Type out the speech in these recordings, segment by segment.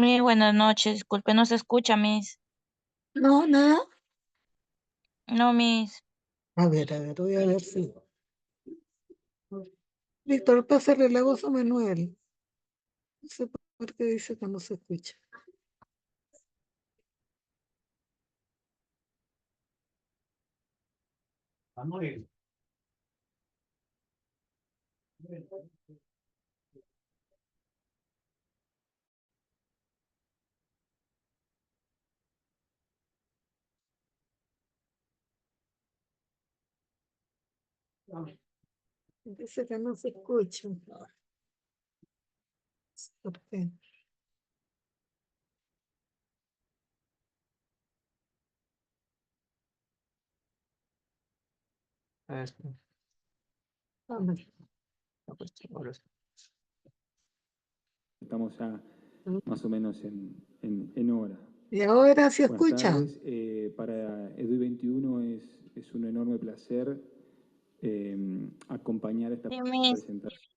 Buenas noches, disculpe, no se escucha, Miss. No, nada. No, Miss. A ver, voy a ver si. Víctor, pásale la voz a Manuel. No sé por qué dice que no se escucha. Dice que no se escucha. ¿Por qué? Vamos. Estamos ya más o menos en hora. Y ahora sí Buenas escucha. tardes. Para EDUI 21 es un enorme placer acompañar esta Sí, Miss. presentación.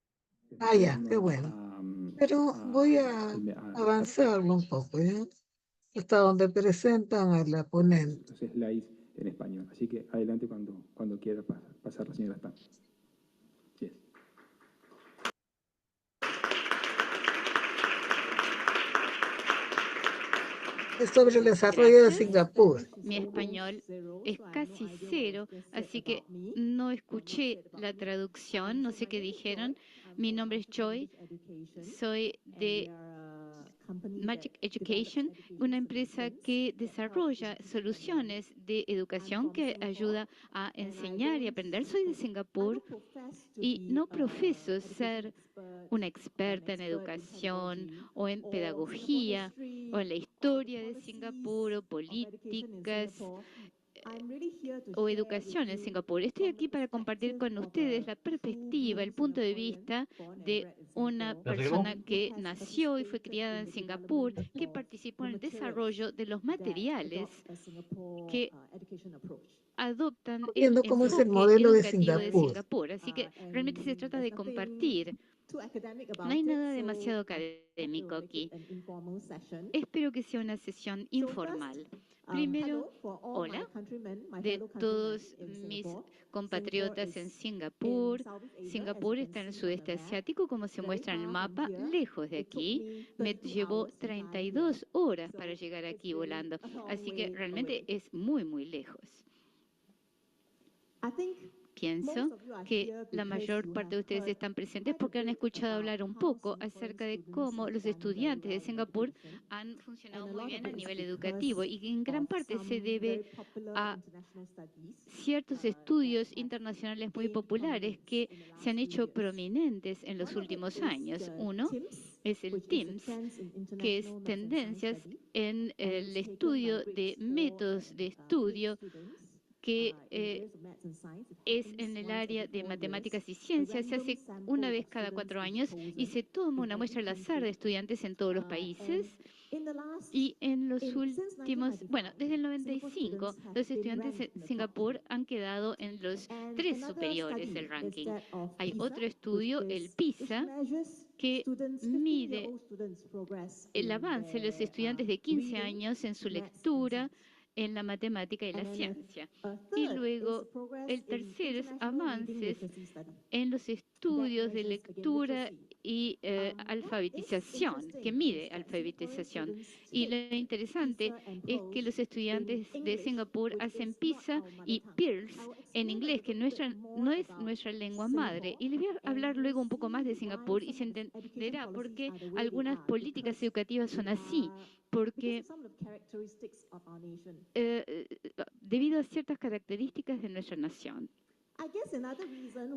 Ah, ya, qué bueno. Pero voy a avanzarlo un poco, ¿ya? Hasta donde presentan a la ponente. los slides en español. Así que adelante cuando quiera pasar la señora Stan. Yes. Es sobre el desarrollo de Gracias. Singapur. Mi español es casi cero, así que no escuché la traducción, no sé qué dijeron. Mi nombre es Joy, soy de Magic Education, una empresa que desarrolla soluciones de educación que ayuda a enseñar y aprender. Soy de Singapur y no profeso ser una experta en educación o en pedagogía o en la historia de Singapur o políticas o educación en Singapur. Estoy aquí para compartir con ustedes la perspectiva, el punto de vista de una persona que nació y fue criada en Singapur, que participó en el desarrollo de los materiales que adoptan el Viendo cómo es el enfoque modelo de educativo de Singapur. Singapur. Así que realmente se trata de compartir. No hay nada demasiado académico aquí. Espero que sea una sesión informal. Primero, hola de todos mis compatriotas en Singapur. Singapur está en el sudeste asiático, como se muestra en el mapa, lejos de aquí. Me llevó 32 horas para llegar aquí volando, así que realmente es muy, muy lejos. Pienso que la mayor parte de ustedes están presentes porque han escuchado hablar un poco acerca de cómo los estudiantes de Singapur han funcionado muy bien a nivel educativo y en gran parte se debe a ciertos estudios internacionales muy populares que se han hecho prominentes en los últimos años. Uno es el TIMSS, que es Tendencias en el estudio de métodos de estudio que es en el área de matemáticas y ciencias. Se hace una vez cada 4 años y se toma una muestra al azar de estudiantes en todos los países. Y en los últimos, bueno, desde el 95, los estudiantes en Singapur han quedado en los 3 superiores del ranking. Hay otro estudio, el PISA, que mide el avance de los estudiantes de 15 años en su lectura, en la matemática y la ciencia. Y luego el tercero es avances en los estudios de lectura y alfabetización, que mide alfabetización. Y lo interesante es que los estudiantes de Singapur hacen PISA y PIRLS en inglés, que no es nuestra lengua madre. Y les voy a hablar luego un poco más de Singapur y se entenderá por qué algunas políticas educativas son así, porque debido a ciertas características de nuestra nación.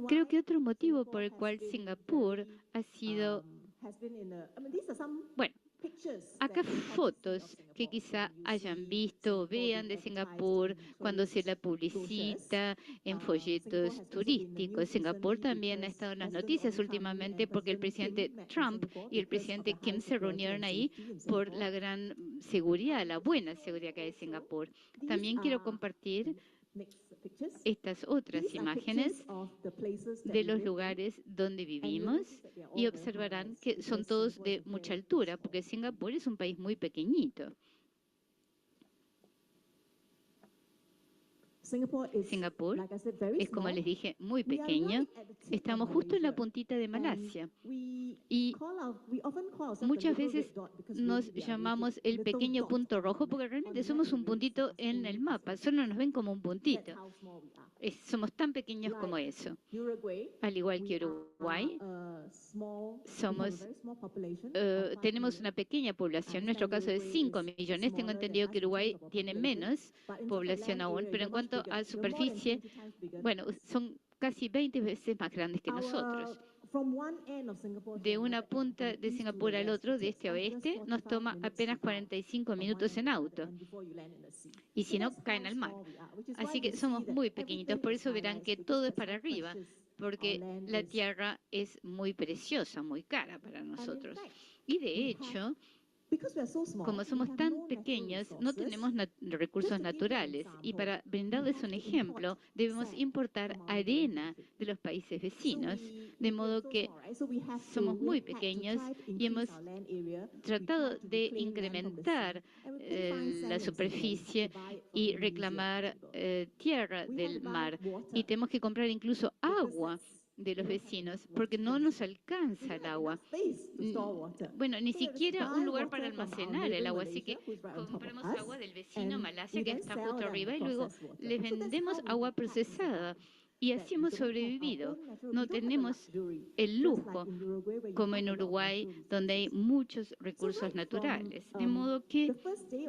Creo que otro motivo por el cual Singapur ha sido, bueno, acá fotos que quizá hayan visto o vean de Singapur cuando se la publicita en folletos turísticos. Singapur también ha estado en las noticias últimamente porque el presidente Trump y el presidente Kim se reunieron ahí por la gran seguridad, la buena seguridad que hay en Singapur. También quiero compartir estas otras imágenes de los lugares donde vivimos y observarán que son todos de mucha altura, porque Singapur es un país muy pequeñito. Singapur es, como les dije, muy pequeño. Estamos justo en la puntita de Malasia y muchas veces nos llamamos el pequeño punto rojo porque realmente somos un puntito en el mapa, solo nos ven como un puntito. Somos tan pequeños como eso. Al igual que Uruguay, tenemos una pequeña población, en nuestro caso de 5 millones, tengo entendido que Uruguay tiene menos población aún, pero en cuanto a superficie, bueno, son casi 20 veces más grandes que nosotros. De una punta de Singapur al otro, de este a oeste, nos toma apenas 45 minutos en auto. Y si no, caen al mar. Así que somos muy pequeñitos, por eso verán que todo es para arriba, porque la tierra es muy preciosa, muy cara para nosotros. Y de hecho, como somos tan pequeños, no tenemos recursos naturales y para brindarles un ejemplo, debemos importar arena de los países vecinos, de modo que somos muy pequeños y hemos tratado de incrementar la superficie y reclamar tierra del mar y tenemos que comprar incluso agua de los vecinos, porque no nos alcanza el agua. Bueno, ni siquiera un lugar para almacenar el agua, así que compramos agua del vecino Malasia, que está justo arriba, y luego les vendemos agua procesada. Y así hemos sobrevivido. No tenemos el lujo, como en Uruguay, donde hay muchos recursos naturales. De modo que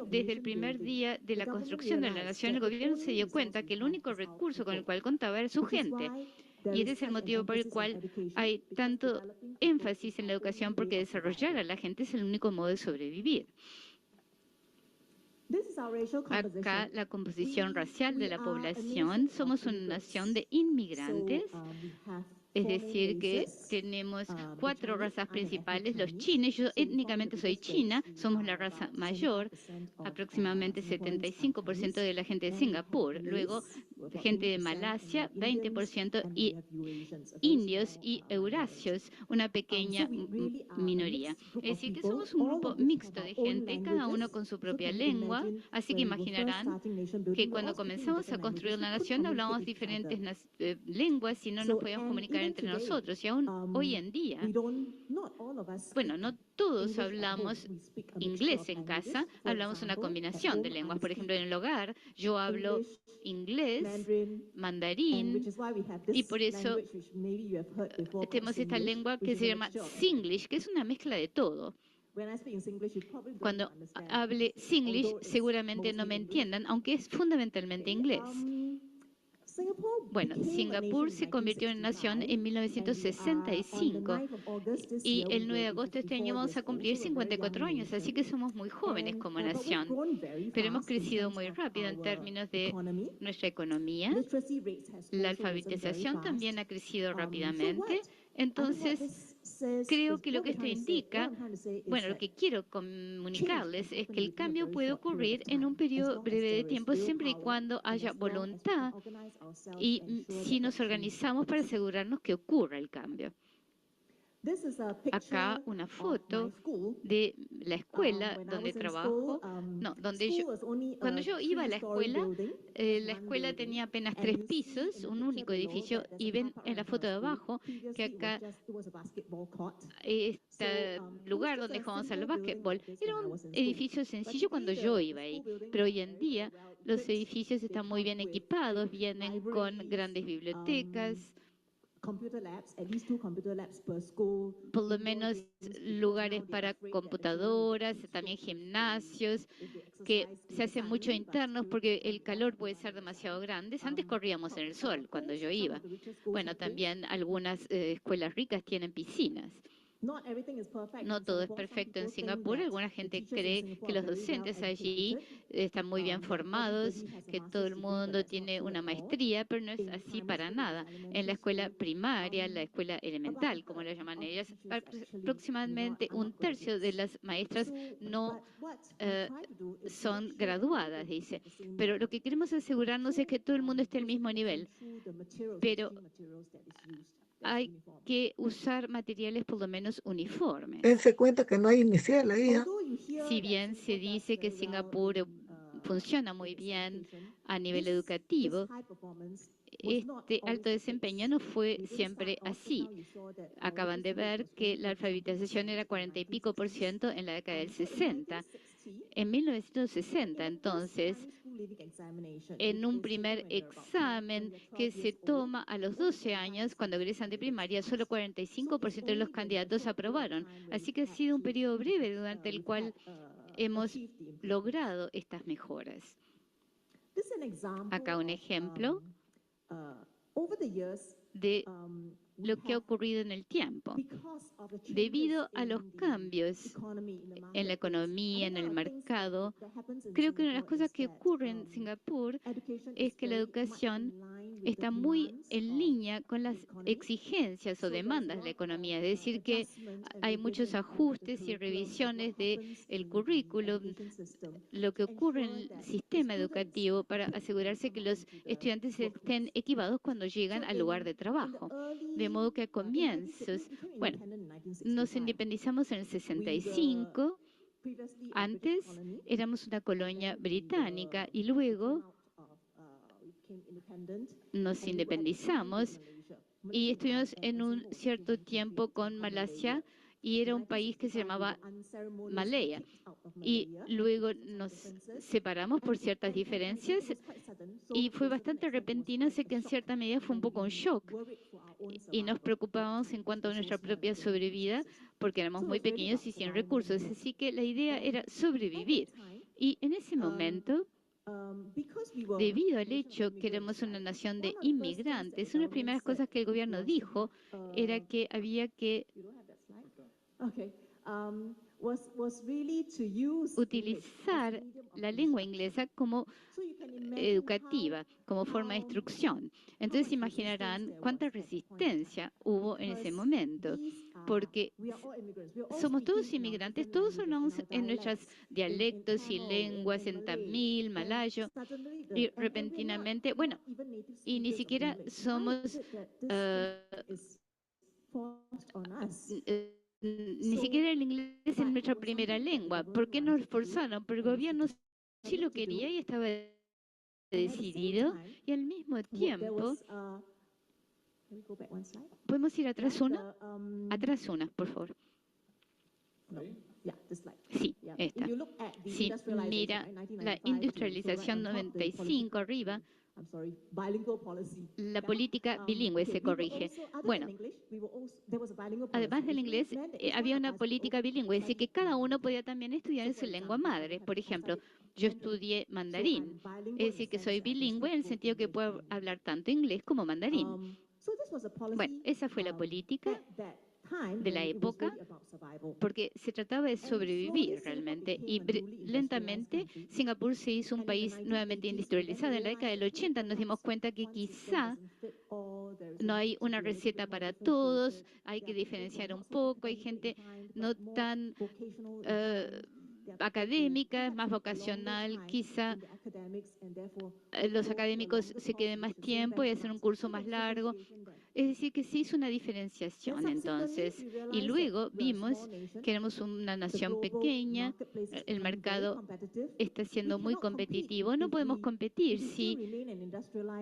desde el primer día de la construcción de la nación, el gobierno se dio cuenta que el único recurso con el cual contaba era su gente. Y ese es el motivo por el cual hay tanto énfasis en la educación, porque desarrollar a la gente es el único modo de sobrevivir. Acá la composición racial de la población, somos una nación de inmigrantes, es decir, que tenemos 4 razas principales, los chinos, yo étnicamente soy china, somos la raza mayor, aproximadamente 75% de la gente de Singapur, luego gente de Malasia, 20%, y indios y eurasios, una pequeña minoría. Es decir, que somos un grupo mixto de gente, cada uno con su propia lengua, así que imaginarán que cuando comenzamos a construir la nación hablábamos diferentes lenguas y no nos podíamos comunicar entre nosotros, y aún hoy en día, bueno, no todos hablamos inglés en casa, hablamos una combinación de lenguas. Por ejemplo, en el hogar yo hablo inglés, mandarín, y por eso tenemos esta lengua que se llama Singlish, que es una mezcla de todo. Cuando hable Singlish seguramente no me entiendan, aunque es fundamentalmente inglés. Bueno, Singapur se convirtió en nación en 1965 y el 9 de agosto de este año vamos a cumplir 54 años, así que somos muy jóvenes como nación, pero hemos crecido muy rápido en términos de nuestra economía. La alfabetización también ha crecido rápidamente. Entonces, creo que lo que esto indica, bueno, lo que quiero comunicarles es que el cambio puede ocurrir en un periodo breve de tiempo siempre y cuando haya voluntad y si nos organizamos para asegurarnos que ocurra el cambio. Acá una foto de la escuela donde trabajo, cuando yo iba a la escuela tenía apenas 3 pisos, un único edificio, y ven en la foto de abajo que acá este lugar donde jugamos al básquetbol era un edificio sencillo cuando yo iba ahí, pero hoy en día los edificios están muy bien equipados, vienen con grandes bibliotecas, por lo menos lugares para computadoras, también gimnasios, que se hacen mucho internos porque el calor puede ser demasiado grande. Antes corríamos en el sol cuando yo iba. Bueno, también algunas escuelas ricas tienen piscinas. No todo es perfecto en Singapur. Alguna gente cree que los docentes allí están muy bien formados, que todo el mundo tiene una maestría, pero no es así para nada. En la escuela primaria, la escuela elemental, como la llaman ellas, aproximadamente 1/3 de las maestras no son graduadas, dice. Pero lo que queremos asegurarnos es que todo el mundo esté al mismo nivel. Pero hay que usar materiales por lo menos uniformes. Dense cuenta que no hay inicial ahí. Si bien se dice que Singapur funciona muy bien a nivel educativo, este alto desempeño no fue siempre así. Acaban de ver que la alfabetización era 40 y pico % en la década del 60. En 1960, entonces, en un primer examen que se toma a los 12 años, cuando egresan de primaria, solo 45% de los candidatos aprobaron. Así que ha sido un periodo breve durante el cual hemos logrado estas mejoras. Acá un ejemplo de lo que ha ocurrido en el tiempo. Debido a los cambios en la economía, en el mercado, creo que una de las cosas que ocurre en Singapur es que la educación está muy en línea con las exigencias o demandas de la economía. Es decir, que hay muchos ajustes y revisiones del currículum, lo que ocurre en el sistema educativo para asegurarse que los estudiantes estén equipados cuando llegan al lugar de trabajo. De modo que a comienzos, bueno, nos independizamos en el 65, antes éramos una colonia británica y luego nos independizamos y estuvimos en un cierto tiempo con Malasia y era un país que se llamaba Malaya. Y luego nos separamos por ciertas diferencias y fue bastante repentino, sé que en cierta medida fue un poco un shock y nos preocupábamos en cuanto a nuestra propia sobrevida porque éramos muy pequeños y sin recursos, así que la idea era sobrevivir. Y en ese momento, debido al hecho que éramos una nación de inmigrantes, una de las primeras cosas que el gobierno dijo era que había que utilizar la lengua inglesa como educativa, como forma de instrucción. Entonces imaginarán cuánta resistencia hubo en ese momento, porque somos todos inmigrantes, todos hablamos en nuestros dialectos y lenguas, en tamil, malayo, y repentinamente, bueno, y ni siquiera somos ni siquiera el inglés es nuestra primera lengua. ¿Por qué nos forzaron? Porque el gobierno sí lo quería y estaba decidido, y al mismo tiempo, ¿podemos ir atrás una? Atrás una, por favor. Sí, esta. Sí, mira, la industrialización 95 arriba, la política bilingüe se corrige. Bueno, además del inglés, había una política bilingüe, es decir, que cada uno podía también estudiar en su lengua madre. Por ejemplo, yo estudié mandarín, es decir, que soy bilingüe en el sentido que puedo hablar tanto inglés como mandarín. Bueno, esa fue la política de la época, porque se trataba de sobrevivir realmente, y lentamente Singapur se hizo un país nuevamente industrializado. En la década del 80 nos dimos cuenta que quizá no hay una receta para todos, hay que diferenciar un poco, hay gente no tan académica, más vocacional, quizá los académicos se queden más tiempo y hacen un curso más largo. Es decir, que se hizo una diferenciación entonces. Y luego vimos que éramos una nación pequeña, el mercado está siendo muy competitivo. No podemos competir si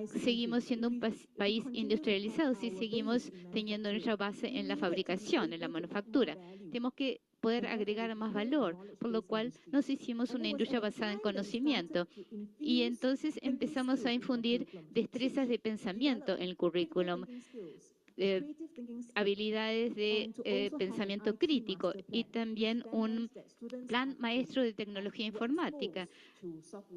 seguimos siendo un país industrializado, si seguimos teniendo nuestra base en la fabricación, en la manufactura. Tenemos que poder agregar más valor, por lo cual nos hicimos una industria basada en conocimiento. Y entonces empezamos a infundir destrezas de pensamiento en el currículum, habilidades de pensamiento crítico y también un plan maestro de tecnología informática.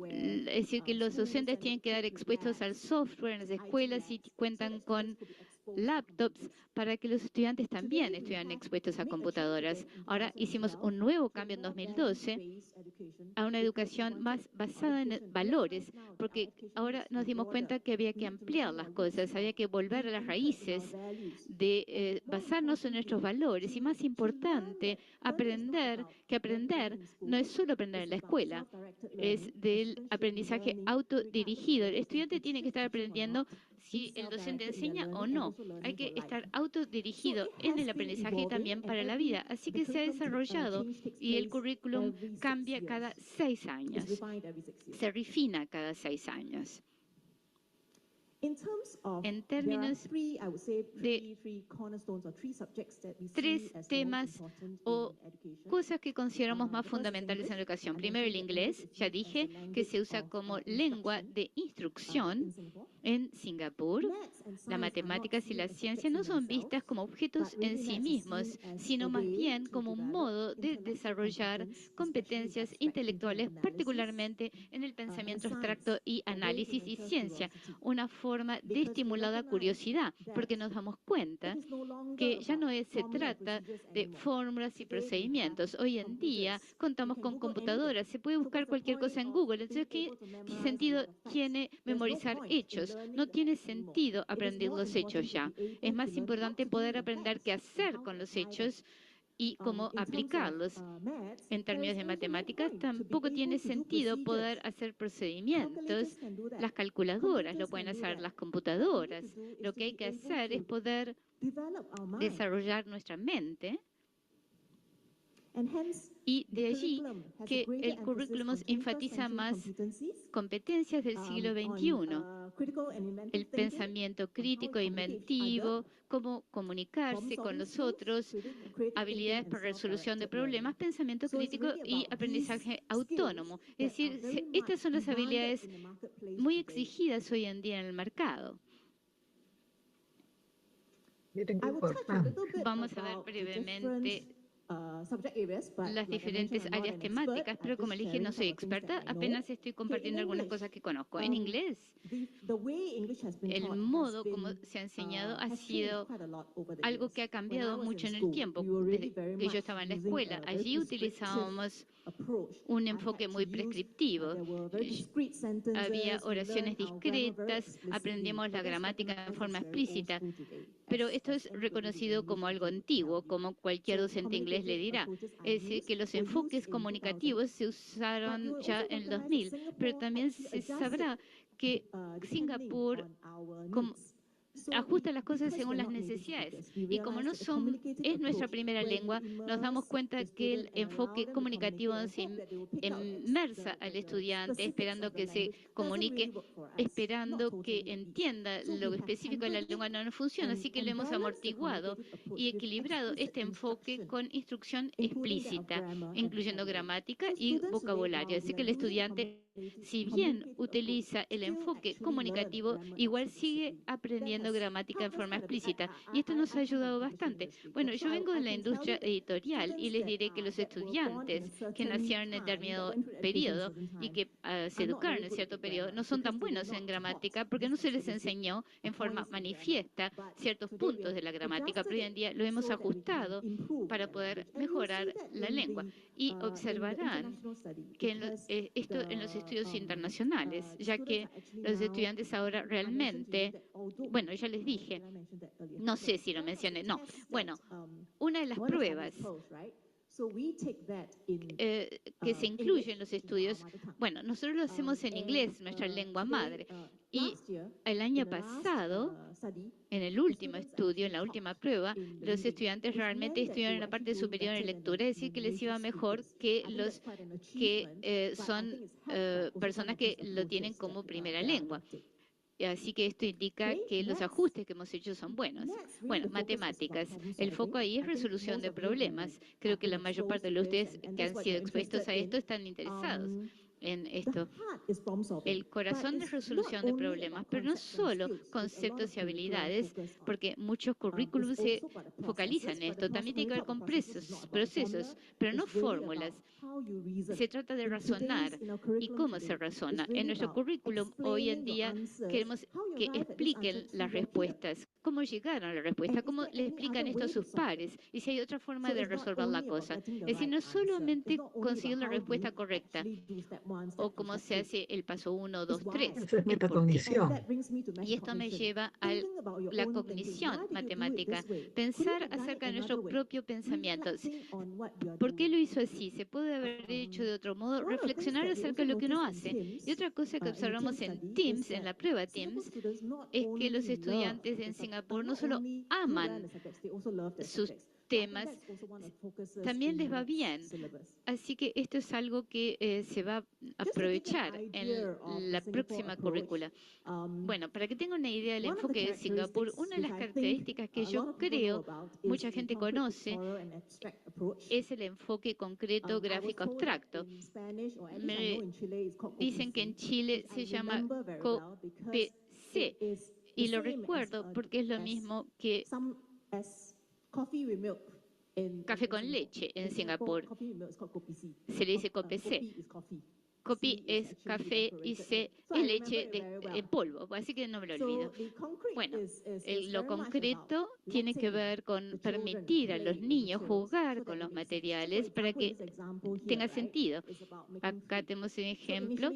Es decir, que los docentes tienen que dar expuestos al software en las escuelas y cuentan con laptops para que los estudiantes también estuvieran expuestos a computadoras. Ahora hicimos un nuevo cambio en 2012 a una educación más basada en valores, porque ahora nos dimos cuenta que había que ampliar las cosas, había que volver a las raíces de basarnos en nuestros valores y, más importante, aprender no es solo aprender en la escuela, es del aprendizaje autodirigido. El estudiante tiene que estar aprendiendo si el docente enseña o no. Hay que estar autodirigido en el aprendizaje y también para la vida. Así que se ha desarrollado y el currículum cambia cada 6 años, se refina cada 6 años. En términos de 3 temas o cosas que consideramos más fundamentales en la educación. Primero, el inglés. Ya dije que se usa como lengua de instrucción en Singapur. Las matemáticas y la ciencia no son vistas como objetos en sí mismos, sino más bien como un modo de desarrollar competencias intelectuales, particularmente en el pensamiento abstracto y análisis y ciencia, una forma de estimulada curiosidad, porque nos damos cuenta que ya no se trata de fórmulas y procedimientos. Hoy en día contamos con computadoras, se puede buscar cualquier cosa en Google. Entonces, ¿qué sentido tiene memorizar hechos? No tiene sentido aprender los hechos ya. Es más importante poder aprender qué hacer con los hechos y cómo aplicarlos. En términos de matemáticas, tampoco tiene sentido poder hacer procedimientos. Las calculadoras lo pueden hacer, las computadoras. Lo que hay que hacer es poder desarrollar nuestra mente. Y de allí que el currículum enfatiza más competencias del siglo XXI, el pensamiento crítico e inventivo, cómo comunicarse con los otros, habilidades para resolución de problemas, pensamiento crítico y aprendizaje autónomo. Es decir, estas son las habilidades muy exigidas hoy en día en el mercado. Vamos a ver brevemente las diferentes áreas temáticas, pero como le dije, no soy experta, apenas estoy compartiendo algunas cosas que conozco. En inglés, el modo como se ha enseñado ha sido algo que ha cambiado mucho en el tiempo. Desde que yo estaba en la escuela, allí utilizábamos un enfoque muy prescriptivo. Había oraciones discretas, aprendíamos la gramática en forma explícita, pero esto es reconocido como algo antiguo, como cualquier docente inglés le dirá. Es decir, que los enfoques comunicativos se usaron ya en el 2000, pero también se sabrá que Singapur ajusta las cosas según las necesidades. Y como no es nuestra primera lengua, nos damos cuenta que el enfoque comunicativo se inmersa al estudiante, esperando que se comunique, esperando que entienda lo específico de la lengua, no funciona. Así que lo hemos amortiguado y equilibrado este enfoque con instrucción explícita, incluyendo gramática y vocabulario. Así que el estudiante, si bien utiliza el enfoque comunicativo, igual sigue aprendiendo gramática en forma explícita. Y esto nos ha ayudado bastante. Bueno, yo vengo de la industria editorial y les diré que los estudiantes que nacieron en determinado periodo y que se educaron en cierto periodo no son tan buenos en gramática porque no se les enseñó en forma manifiesta ciertos puntos de la gramática, pero hoy en día lo hemos ajustado para poder mejorar la lengua. Y observarán que esto en los estudios internacionales, ya que los estudiantes ahora realmente, bueno, ya les dije, no sé si lo mencioné, no. Bueno, una de las pruebas que se incluye en los estudios, bueno, nosotros lo hacemos en inglés, nuestra lengua madre. Y el año pasado, en el último estudio, en la última prueba, los estudiantes realmente estudiaron en la parte superior en lectura, es decir, que les iba mejor que los que son personas que lo tienen como primera lengua. Así que esto indica que los ajustes que hemos hecho son buenos. Bueno, matemáticas. El foco ahí es resolución de problemas. Creo que la mayor parte de los ustedes que han sido expuestos a esto están interesados en esto. El corazón es resolución de problemas, pero no solo conceptos y habilidades, porque muchos currículums se focalizan en esto. También tiene que ver con procesos, pero no fórmulas. Se trata de razonar y cómo se razona. En nuestro currículum hoy en día queremos que expliquen las respuestas, cómo llegaron a la respuesta, cómo le explican esto a sus pares y si hay otra forma de resolver la cosa. Es decir, no solamente conseguir la respuesta correcta o cómo se hace el paso 1, 2, 3. Esa es metacognición. Y esto me lleva a la cognición matemática, pensar acerca de nuestro propio pensamiento. ¿Por qué lo hizo así? ¿Se puede haber hecho de otro modo? Reflexionar acerca de lo que uno hace. Y otra cosa que observamos en TIMSS, en la prueba TIMSS, es que los estudiantes en Singapur no solo aman sus temas, también les va bien. Así que esto es algo que se va a aprovechar en la próxima currícula. Bueno, para que tengan una idea del enfoque de Singapur, una de las características que yo creo mucha gente conoce es el enfoque concreto gráfico abstracto. Me dicen que en Chile se llama COPC y lo recuerdo porque es lo mismo que café con leche en Singapur. Se le dice COPC. Copi es café y C es leche de polvo, así que no me lo olvido. Bueno, lo concreto tiene que ver con permitir a los niños jugar con los materiales para que tenga sentido. Acá tenemos un ejemplo.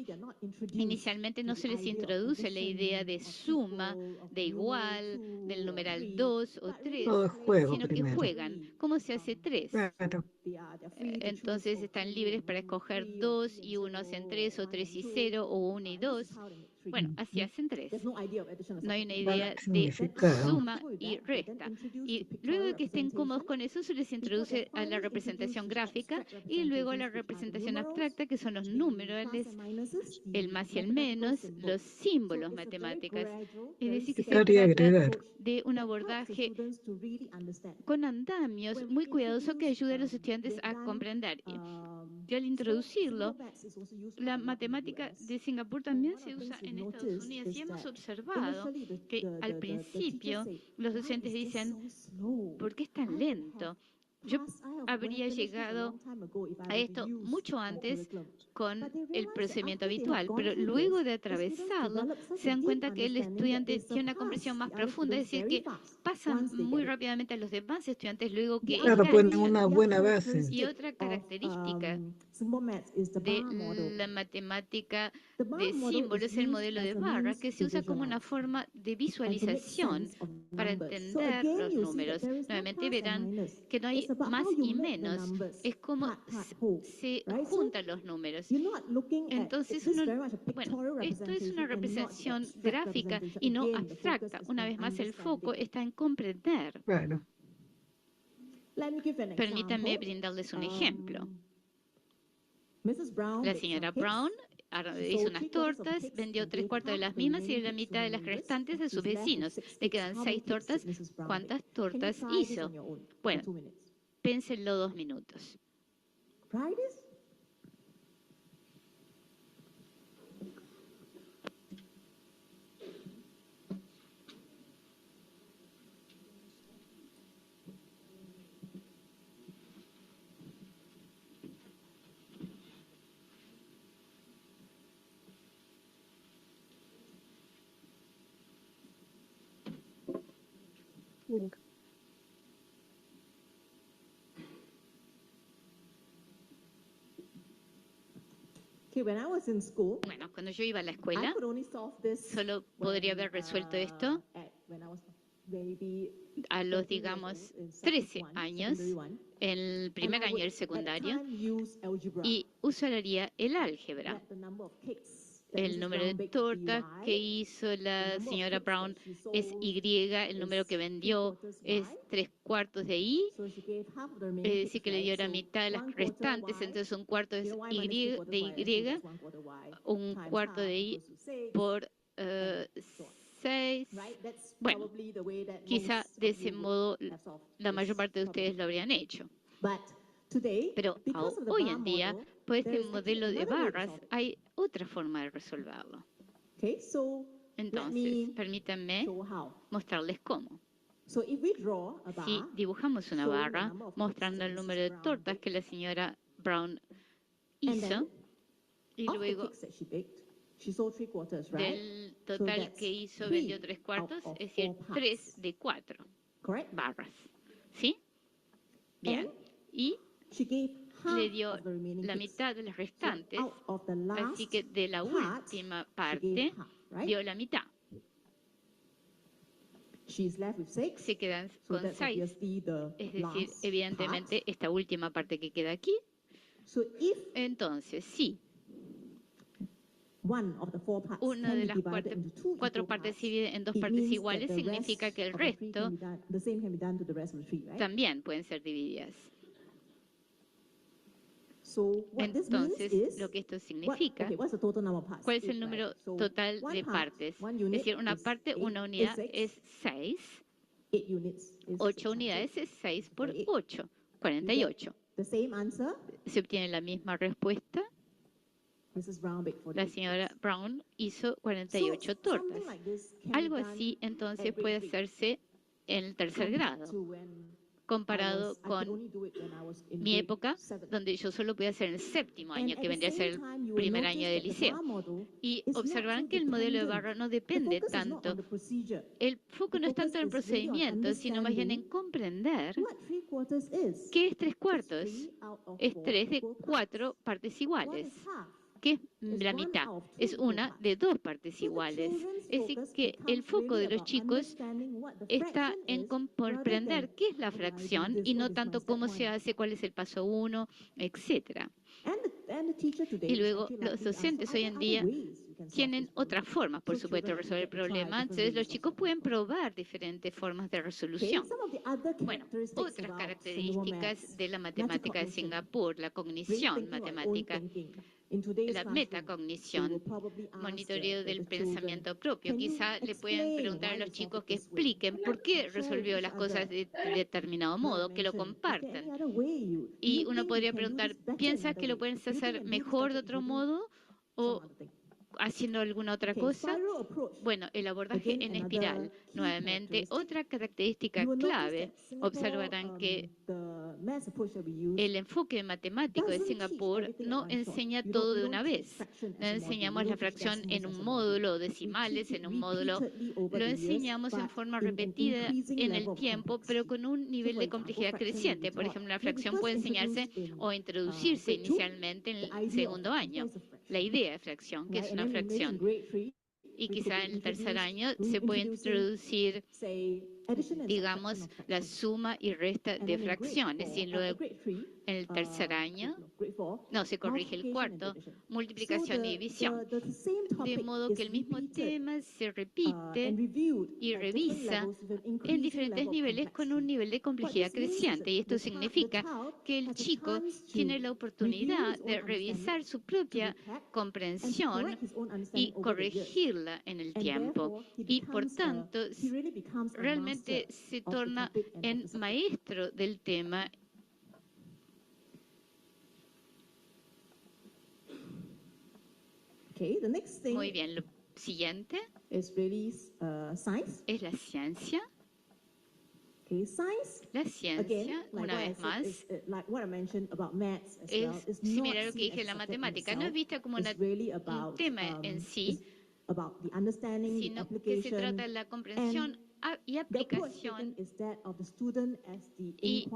Inicialmente no se les introduce la idea de suma, de igual, del numeral 2 o 3, sino que juegan. ¿Cómo se hace 3? Claro. Entonces están libres para escoger 2 y 1 hacen 3 o 3 y 0 o 1 y 2. Bueno, así hacen 3. No hay una idea de suma y resta. Y luego de que estén cómodos con eso, se les introduce a la representación gráfica y luego a la representación abstracta, que son los números, el más y el menos, los símbolos matemáticos. Es decir, que se trata de un abordaje con andamios muy cuidadoso que ayude a los estudiantes a comprender. Y al introducirlo, la matemática de Singapur también se usa en Estados Unidos y hemos observado que al principio los docentes dicen, ¿por qué es tan lento? Yo habría llegado a esto mucho antes con el procedimiento habitual, pero luego de atravesarlo se dan cuenta que el estudiante tiene una comprensión más profunda, es decir, que pasan muy rápidamente a los demás estudiantes luego que claro, ponen una buena base. Y otra característica de la matemática de símbolos es el modelo de barra, que se usa como una forma de visualización para entender los números. Nuevamente verán que no hay más y menos, es como se juntan los números. Entonces, bueno, esto es una representación gráfica y no abstracta. Una vez más, el foco está en comprender. Claro. Permítanme brindarles un ejemplo. La señora Brown hizo unas tortas, vendió 3/4 de las mismas y la mitad de las restantes a sus vecinos. Le quedan 6 tortas. ¿Cuántas tortas hizo? Bueno, pénsenlo 2 minutos. Bueno, cuando yo iba a la escuela, solo podría haber resuelto esto a los, digamos, 13 años, en el primer año del secundario, y usaría el álgebra. El número de tortas que hizo la señora Brown es Y, el número que vendió es 3/4 de Y, es decir, que le dio la mitad de las restantes, entonces un cuarto es Y, de Y, un cuarto de Y por 6. Bueno, quizá de ese modo la mayor parte de ustedes lo habrían hecho. Pero hoy en día, por este modelo de barras, hay otra forma de resolverlo. Entonces, permítanme mostrarles cómo. Si dibujamos una barra mostrando el número de tortas que la señora Brown hizo, y luego del total que hizo, vendió 3/4, es decir, 3 de 4 barras. ¿Sí? Bien. Y le dio la mitad de las restantes, así que de la última parte dio la mitad. Se quedan con 6, es decir, evidentemente esta última parte que queda aquí. Entonces, sí, una de las 4 partes se divide en 2 partes iguales, significa que el resto también pueden ser divididas. Entonces, lo que esto significa, ¿cuál es el número total de partes? Es decir, una parte, una unidad es 6, 8 unidades es 6 por 8, 48. Se obtiene la misma respuesta. La señora Brown hizo 48 tortas. Algo así, entonces, puede hacerse en el tercer grado, comparado con mi época, donde yo solo podía hacer el 7º año, que vendría a ser el primer año de liceo. Y observarán que el modelo de barra no depende tanto. El foco no es tanto en el procedimiento, sino más bien en comprender qué es 3/4. Es 3 de 4 partes iguales. ¿Qué es la mitad? Es una de 2 partes iguales. Es decir, que el foco de los chicos está en comprender qué es la fracción y no tanto cómo se hace, cuál es el paso 1, etc. Y luego los docentes hoy en día tienen otras formas, por supuesto, de resolver el problema. Entonces los chicos pueden probar diferentes formas de resolución. Bueno, otras características de la matemática de Singapur, la cognición matemática, la metacognición, monitoreo del pensamiento propio. Quizá le pueden preguntar a los chicos que expliquen por qué resolvió las cosas de determinado modo, que lo compartan. Y uno podría preguntar, ¿piensas que lo puedes hacer mejor de otro modo o haciendo alguna otra cosa? Bueno, el abordaje en espiral, nuevamente, otra característica clave. Observarán que el enfoque matemático de Singapur no enseña todo de una vez. No enseñamos la fracción en un módulo, decimales en un módulo. Lo enseñamos en forma repetida en el tiempo, pero con un nivel de complejidad creciente. Por ejemplo, la fracción puede enseñarse o introducirse inicialmente en el 2º año. La idea de fracción, que es una fracción. Y quizá en el tercer año se puede introducir, digamos, la suma y resta de fracciones. Y luego en el tercer año, no, se corrige el 4º, multiplicación y división. De modo que el mismo tema se repite y revisa en diferentes niveles con un nivel de complejidad creciente. Y esto significa que el chico tiene la oportunidad de revisar su propia comprensión y corregirla en el tiempo. Y por tanto, realmente se torna en maestro del tema. Muy bien, lo siguiente es la ciencia. La ciencia, una vez más, es similar a lo que dije en la matemática. No es vista como un tema en sí, sino que se trata de la comprensión y aplicación. Y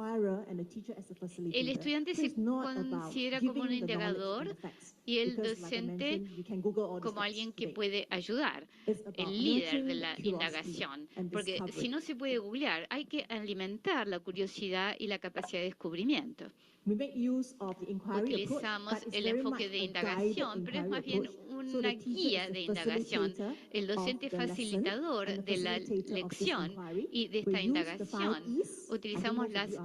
el estudiante se considera como un integrador y el docente como alguien que puede ayudar, el líder de la indagación. Porque si no se puede googlear, hay que alimentar la curiosidad y la capacidad de descubrimiento. Utilizamos el enfoque de indagación, pero es más bien un una guía de indagación, el docente facilitador de la lección y de esta indagación. Utilizamos las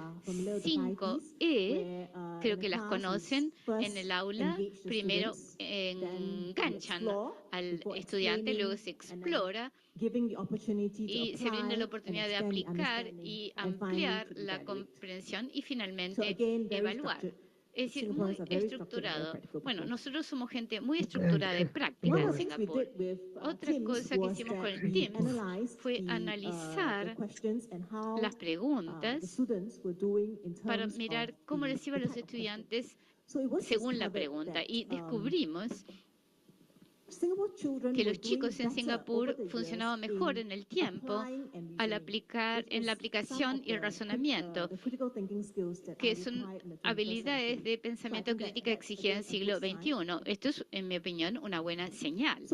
5 E, creo que las conocen en el aula. Primero enganchan al estudiante, luego se explora y se brinda la oportunidad de aplicar y ampliar la comprensión y finalmente evaluar. Es decir, muy estructurado. Bueno, nosotros somos gente muy estructurada y práctica en Singapur. Otra cosa que hicimos con el TIMSS fue analizar las preguntas para mirar cómo les iba a los estudiantes según la pregunta. Y descubrimos que los chicos en Singapur funcionaban mejor en el tiempo al aplicar en la aplicación y el razonamiento, que son habilidades de pensamiento crítico exigidas en el siglo XXI. Esto es, en mi opinión, una buena señal.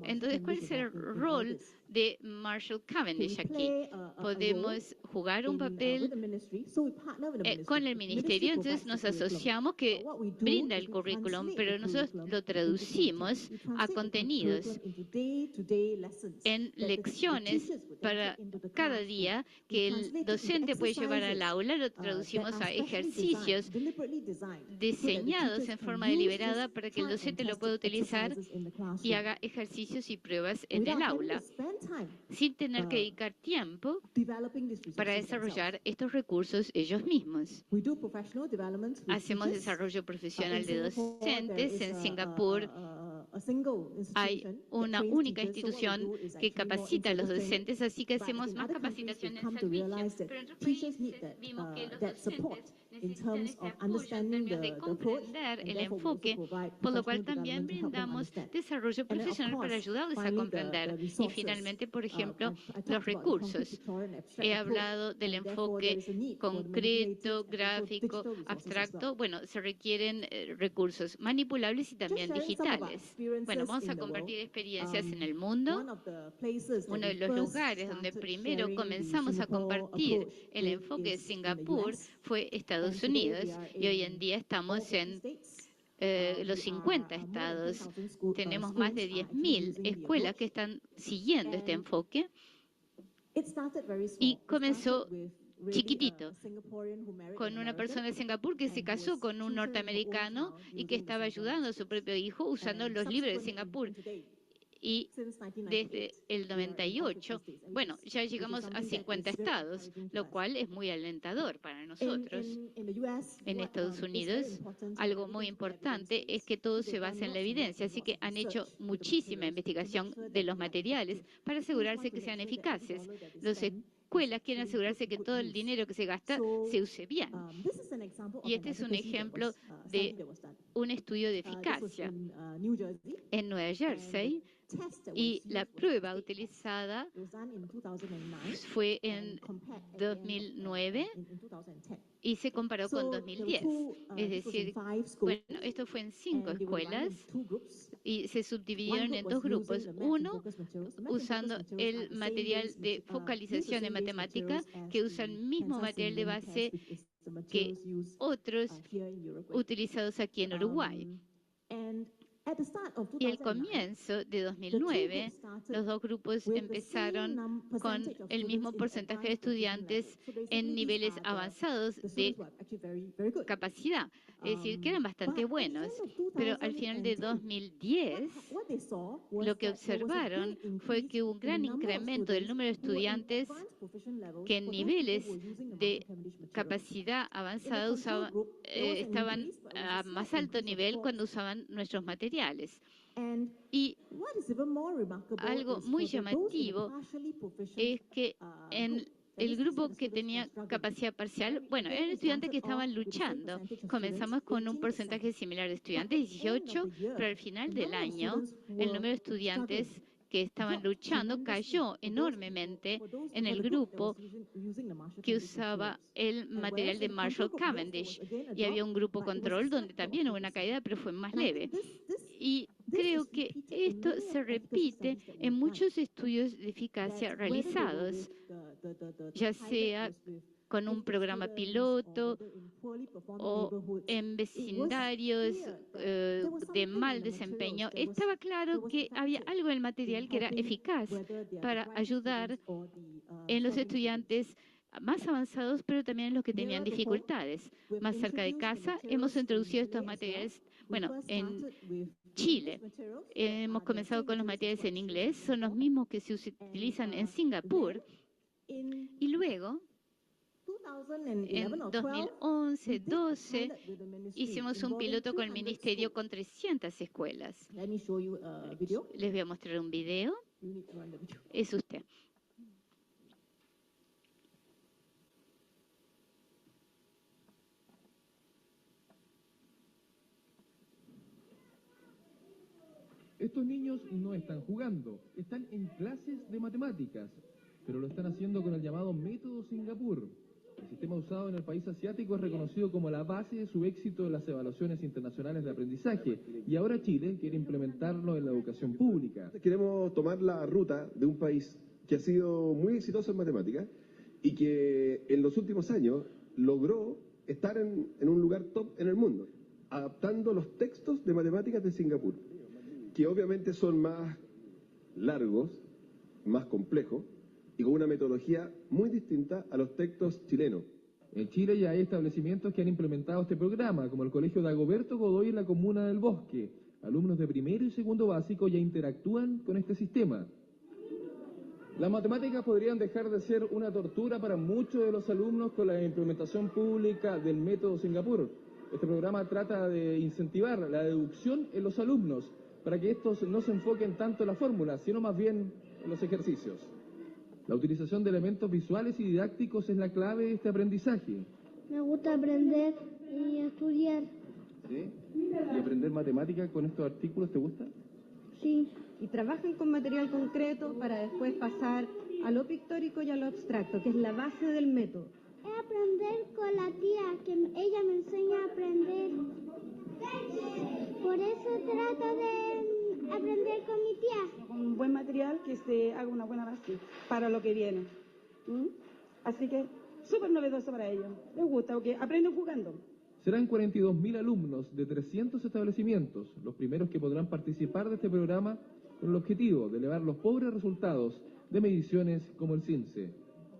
Entonces, ¿cuál es el rol de Marshall Cavendish aquí? Podemos jugar un papel con el ministerio, entonces nos asociamos que brinda el currículum, pero nosotros lo traducimos a contenidos en lecciones para cada día que el docente puede llevar al aula, lo traducimos a ejercicios diseñados en forma deliberada para que el docente lo pueda utilizar y haga ejercicios y pruebas en el aula, sin tener que dedicar tiempo para desarrollar estos recursos ellos mismos. Hacemos desarrollo profesional de docentes. En Singapur hay una única institución que capacita a los docentes, así que hacemos más capacitación en servicio. Pero en otros países vimos que los docentes necesitan este apoyo en términos de comprender el enfoque, por lo cual también brindamos desarrollo profesional para ayudarles a comprender. Y finalmente, por ejemplo, los recursos. He hablado del enfoque concreto, gráfico, abstracto. Bueno, se requieren recursos manipulables y también digitales. Bueno, vamos a compartir experiencias en el mundo. Uno de los lugares donde primero comenzamos a compartir el enfoque de Singapur fue Estados Unidos, y hoy en día estamos en los 50 estados. Tenemos más de 10.000 escuelas que están siguiendo este enfoque, y comenzó chiquitito, con una persona de Singapur que se casó con un norteamericano y que estaba ayudando a su propio hijo usando los libros de Singapur. Y desde el 98, bueno, ya llegamos a 50 estados, lo cual es muy alentador para nosotros. En Estados Unidos, algo muy importante es que todo se basa en la evidencia, así que han hecho muchísima investigación de los materiales para asegurarse que sean eficaces. Los escuelas quieren asegurarse que todo el dinero que se gasta se use bien. Y este es un ejemplo de un estudio de eficacia en Nueva Jersey, y la prueba utilizada fue en 2009 y se comparó con 2010. Es decir, bueno, esto fue en 5 escuelas y se subdividieron en 2 grupos. Uno usando el material de focalización en matemática, que usa el mismo material de base que otros utilizados aquí en Uruguay. Y al comienzo de 2009, los 2 grupos empezaron con el mismo porcentaje de estudiantes en niveles avanzados de capacidad, es decir, que eran bastante buenos. Pero al final de 2010, lo que observaron fue que hubo un gran incremento del número de estudiantes que en niveles de capacidad avanzada estaban a más alto nivel cuando usaban nuestros materiales. Y algo muy llamativo es que en el grupo que tenía capacidad parcial, bueno, eran estudiantes que estaban luchando. Comenzamos con un porcentaje similar de estudiantes, 18, pero al final del año el número de estudiantes que estaban luchando cayó enormemente en el grupo que usaba el material de Marshall Cavendish. Y había un grupo control donde también hubo una caída, pero fue más leve. Y creo que esto se repite en muchos estudios de eficacia realizados, ya sea con un programa piloto o en vecindarios de mal desempeño, estaba claro que había algo en el material que era eficaz para ayudar en los estudiantes más avanzados, pero también en los que tenían dificultades. Más cerca de casa, hemos introducido estos materiales, bueno, en Chile. Hemos comenzado con los materiales en inglés, son los mismos que se utilizan en Singapur. Y luego, en 2011, 12, hicimos un piloto con el Ministerio con 300 escuelas. Les voy a mostrar un video. Es usted. Estos niños no están jugando, están en clases de matemáticas, pero lo están haciendo con el llamado método Singapur. El sistema usado en el país asiático es reconocido como la base de su éxito en las evaluaciones internacionales de aprendizaje, y ahora Chile quiere implementarlo en la educación pública. Queremos tomar la ruta de un país que ha sido muy exitoso en matemáticas y que en los últimos años logró estar en un lugar top en el mundo, adaptando los textos de matemáticas de Singapur, que obviamente son más largos, más complejos y con una metodología muy distinta a los textos chilenos. En Chile ya hay establecimientos que han implementado este programa, como el Colegio Dagoberto Godoy en la comuna del Bosque. Alumnos de primero y segundo básico ya interactúan con este sistema. Las matemáticas podrían dejar de ser una tortura para muchos de los alumnos con la implementación pública del método Singapur. Este programa trata de incentivar la deducción en los alumnos, para que estos no se enfoquen tanto en la fórmula, sino más bien en los ejercicios. La utilización de elementos visuales y didácticos es la clave de este aprendizaje. Me gusta aprender y estudiar. ¿Sí? ¿Y aprender matemáticas con estos artículos te gusta? Sí. Y trabajan con material concreto para después pasar a lo pictórico y a lo abstracto, que es la base del método. Aprender con la tía, que ella me enseña a aprender. Por eso trato de aprender con mi tía. Con un buen material que se haga una buena base para lo que viene. Así que súper novedoso para ellos. Les gusta porque aprenden jugando. Serán 42.000 alumnos de 300 establecimientos, los primeros que podrán participar de este programa con el objetivo de elevar los pobres resultados de mediciones como el CINCE.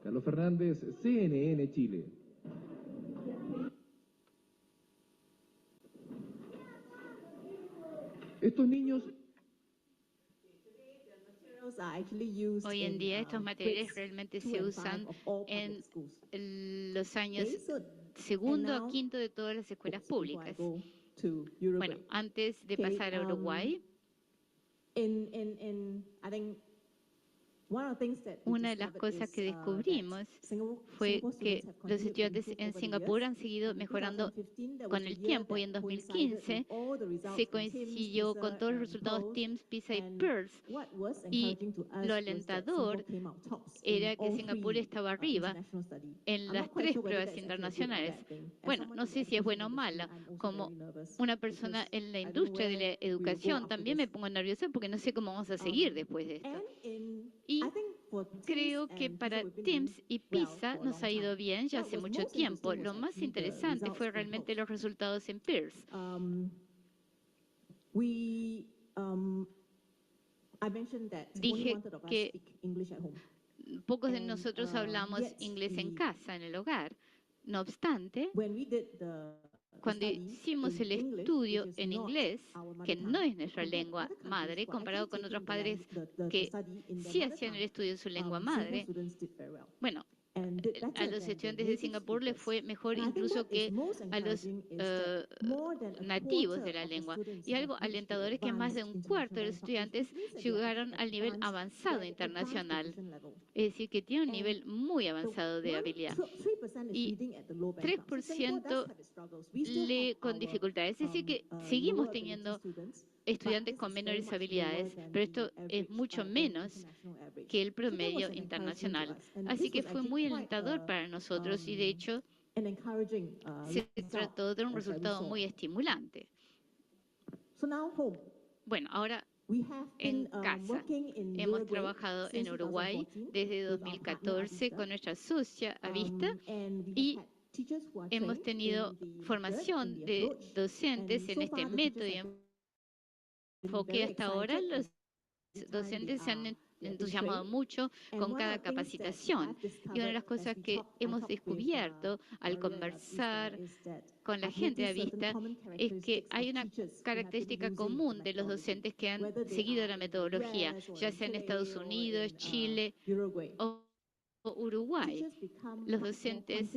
Carlos Fernández, CNN Chile. Estos niños... Hoy en día estos materiales realmente se usan en los años segundo a quinto de todas las escuelas públicas. Bueno, antes de pasar a Uruguay, una de las cosas que descubrimos fue que los estudiantes en Singapur han seguido mejorando con el tiempo, y en 2015 se coincidió con todos los resultados TIMSS, PISA y PIRLS, y lo alentador era que Singapur estaba arriba en las 3 pruebas internacionales. Bueno, no sé si es bueno o mala, como una persona en la industria de la educación también me pongo nerviosa porque no sé cómo vamos a seguir después de esto. Y creo que para TIMSS y PISA nos ha ido bien ya hace mucho tiempo. Lo más interesante fue realmente los resultados en PIRLS. Dije que pocos de nosotros hablamos inglés en casa, en el hogar. No obstante, cuando hicimos el estudio en inglés, que no es nuestra lengua madre, comparado con otros padres que sí hacían el estudio en su lengua madre, bueno, a los estudiantes de Singapur les fue mejor incluso que a los nativos de la lengua. Y algo alentador es que más de un cuarto de los estudiantes llegaron al nivel avanzado internacional. Es decir, que tienen un nivel muy avanzado de habilidad. Y 3% con dificultades. Es decir, que seguimos teniendo estudiantes con menores habilidades, pero esto es mucho menos que el promedio internacional. Así que fue muy alentador para nosotros y de hecho se trató de un resultado muy estimulante. Bueno, ahora en casa. Hemos trabajado en Uruguay desde 2014 con nuestra socia Avista y hemos tenido formación de docentes en este método y enfoque hasta ahora, los docentes se han entusiasmado mucho con cada capacitación. Y una de las cosas que hemos descubierto al conversar con la gente a vista es que hay una característica común de los docentes que han seguido la metodología, ya sea en Estados Unidos, Chile o Uruguay. Los docentes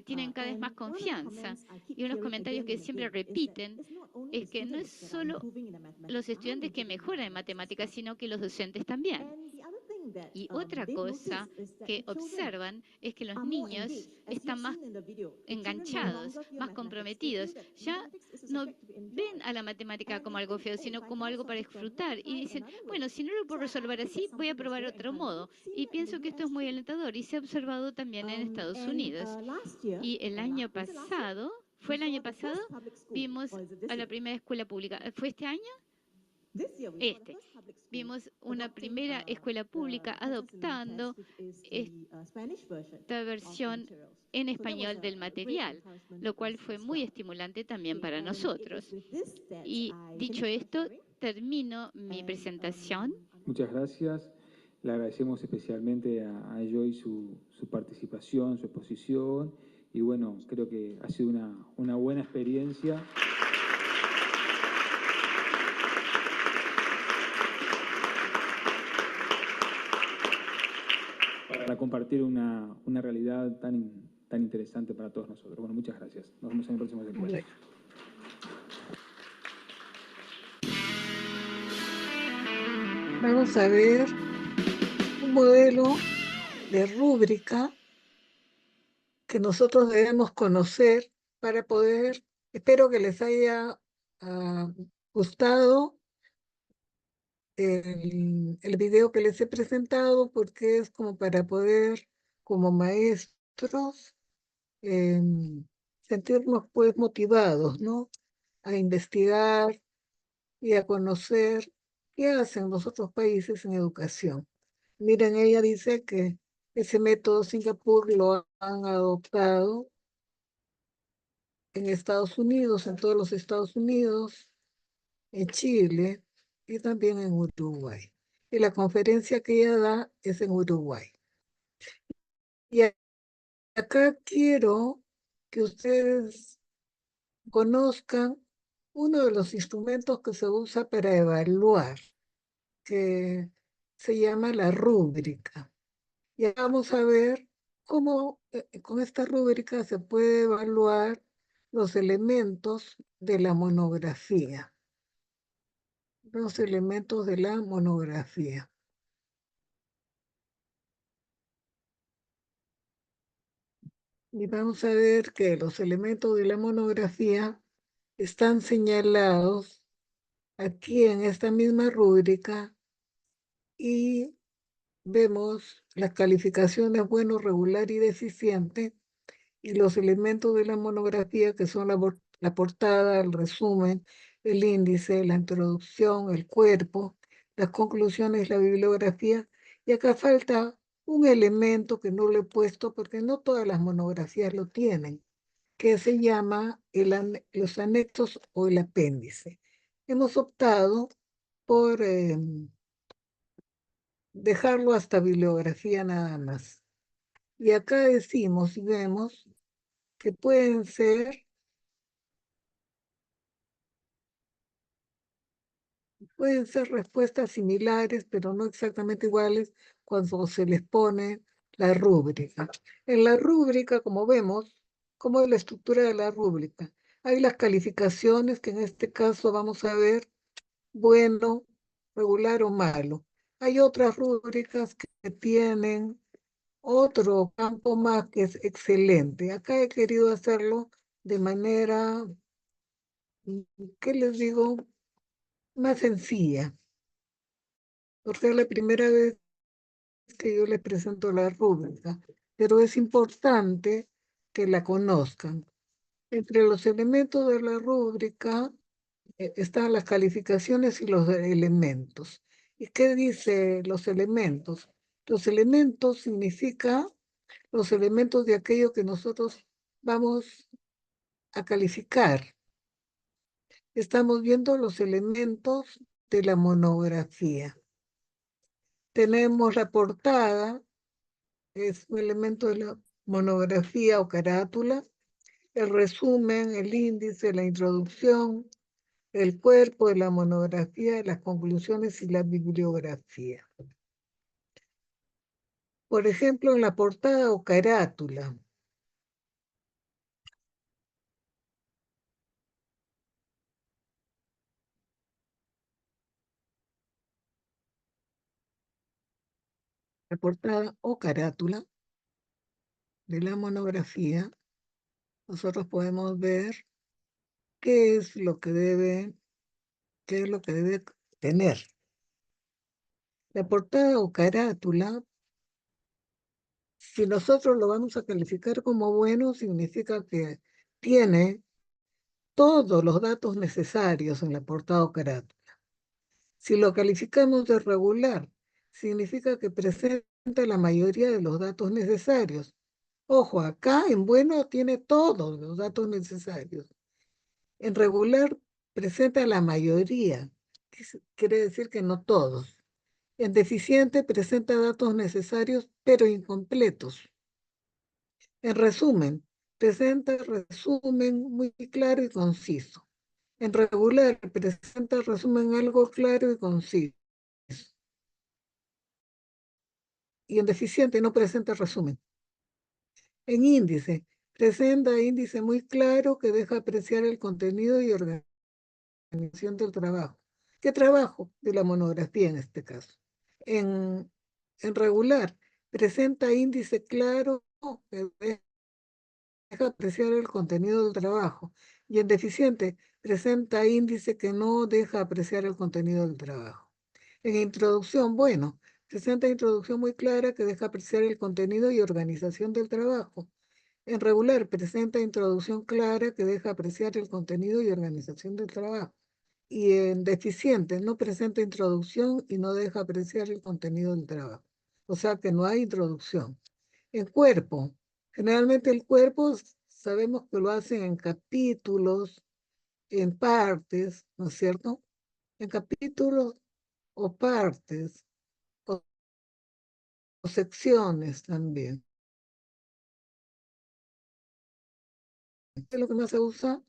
tienen cada vez más confianza. Y unos comentarios que siempre repiten es que no es solo los estudiantes que mejoran en matemáticas, sino que los docentes también. Y otra cosa que observan es que los niños están más enganchados, más comprometidos. Ya no ven a la matemática como algo feo, sino como algo para disfrutar. Y dicen, bueno, si no lo puedo resolver así, voy a probar otro modo. Y pienso que esto es muy alentador y se ha observado también en Estados Unidos. Y el año pasado, vimos a la primera escuela pública. ¿Fue este año? Vimos una primera escuela pública adoptando esta versión en español del material, lo cual fue muy estimulante también para nosotros. Y dicho esto, termino mi presentación. Muchas gracias. Le agradecemos especialmente a Joy su participación, su exposición. Y bueno, creo que ha sido una buena experiencia. Para compartir una realidad tan interesante para todos nosotros. Bueno, muchas gracias. Nos vemos en el próximo encuentro. Vamos a ver un modelo de rúbrica que nosotros debemos conocer para poder, espero que les haya gustado el video que les he presentado, porque es como para poder, como maestros, sentirnos pues motivados, ¿no? A investigar y a conocer qué hacen los otros países en educación. Miren, ella dice que ese método Singapur lo han adoptado en Estados Unidos, en todos los Estados Unidos, en Chile y también en Uruguay. Y la conferencia que ella da es en Uruguay. Y acá quiero que ustedes conozcan uno de los instrumentos que se usa para evaluar, que se llama la rúbrica. Y vamos a ver cómo con esta rúbrica se puede evaluar los elementos de la monografía. Los elementos de la monografía. Y vamos a ver que los elementos de la monografía están señalados aquí en esta misma rúbrica y vemos las calificaciones bueno, regular y deficiente y los elementos de la monografía que son la portada, el resumen, el índice, la introducción, el cuerpo, las conclusiones, la bibliografía. Y acá falta un elemento que no lo he puesto porque no todas las monografías lo tienen, que se llama los anexos o el apéndice. Hemos optado por dejarlo hasta bibliografía nada más. Y acá decimos y vemos que pueden ser respuestas similares, pero no exactamente iguales cuando se les pone la rúbrica. En la rúbrica, como vemos, ¿cómo es la estructura de la rúbrica? Hay las calificaciones, que en este caso vamos a ver bueno, regular o malo. Hay otras rúbricas que tienen otro campo más que es excelente. Acá he querido hacerlo de manera, ¿qué les digo? Más sencilla, porque es la primera vez que yo les presento la rúbrica, pero es importante que la conozcan. Entre los elementos de la rúbrica están las calificaciones y los elementos. ¿Y qué dice los elementos? Los elementos significa los elementos de aquello que nosotros vamos a calificar. Estamos viendo los elementos de la monografía. Tenemos la portada, es un elemento de la monografía o carátula, el resumen, el índice, la introducción, el cuerpo de la monografía, las conclusiones y la bibliografía. Por ejemplo, en la portada o carátula, la portada o carátula de la monografía, nosotros podemos ver qué es lo que debe tener. La portada o carátula, si nosotros lo vamos a calificar como bueno, significa que tiene todos los datos necesarios en la portada o carátula. Si lo calificamos de regular, significa que presenta la mayoría de los datos necesarios. Ojo, acá en bueno tiene todos los datos necesarios. En regular presenta la mayoría, quiere decir que no todos. En deficiente presenta datos necesarios pero incompletos. En resumen, presenta resumen muy claro y conciso. En regular presenta resumen algo claro y conciso. Y en deficiente no presenta resumen. En índice, presenta índice muy claro que deja apreciar el contenido y organización del trabajo. ¿Qué trabajo? De la monografía en este caso. En regular, presenta índice claro que deja apreciar el contenido del trabajo. Y en deficiente, presenta índice que no deja apreciar el contenido del trabajo. En introducción, bueno, presenta introducción muy clara que deja apreciar el contenido y organización del trabajo. En regular, presenta introducción clara que deja apreciar el contenido y organización del trabajo. Y en deficiente, no presenta introducción y no deja apreciar el contenido del trabajo. O sea que no hay introducción. En cuerpo, generalmente el cuerpo sabemos que lo hacen en capítulos, en partes, ¿no es cierto? En capítulos o partes o secciones también. ¿Qué es lo que más se usa?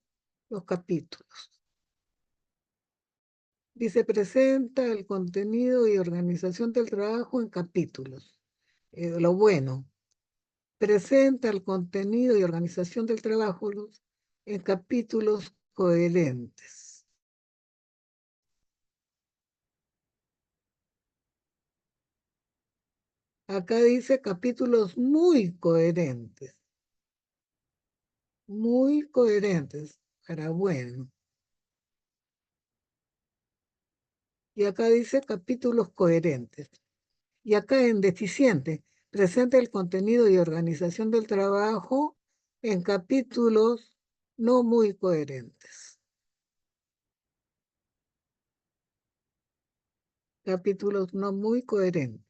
Los capítulos. Dice, presenta el contenido y organización del trabajo en capítulos. Lo bueno, presenta el contenido y organización del trabajo en capítulos coherentes. Acá dice capítulos muy coherentes. Muy coherentes, para bueno. Y acá dice capítulos coherentes. Y acá en deficiente, presenta el contenido y organización del trabajo en capítulos no muy coherentes. Capítulos no muy coherentes.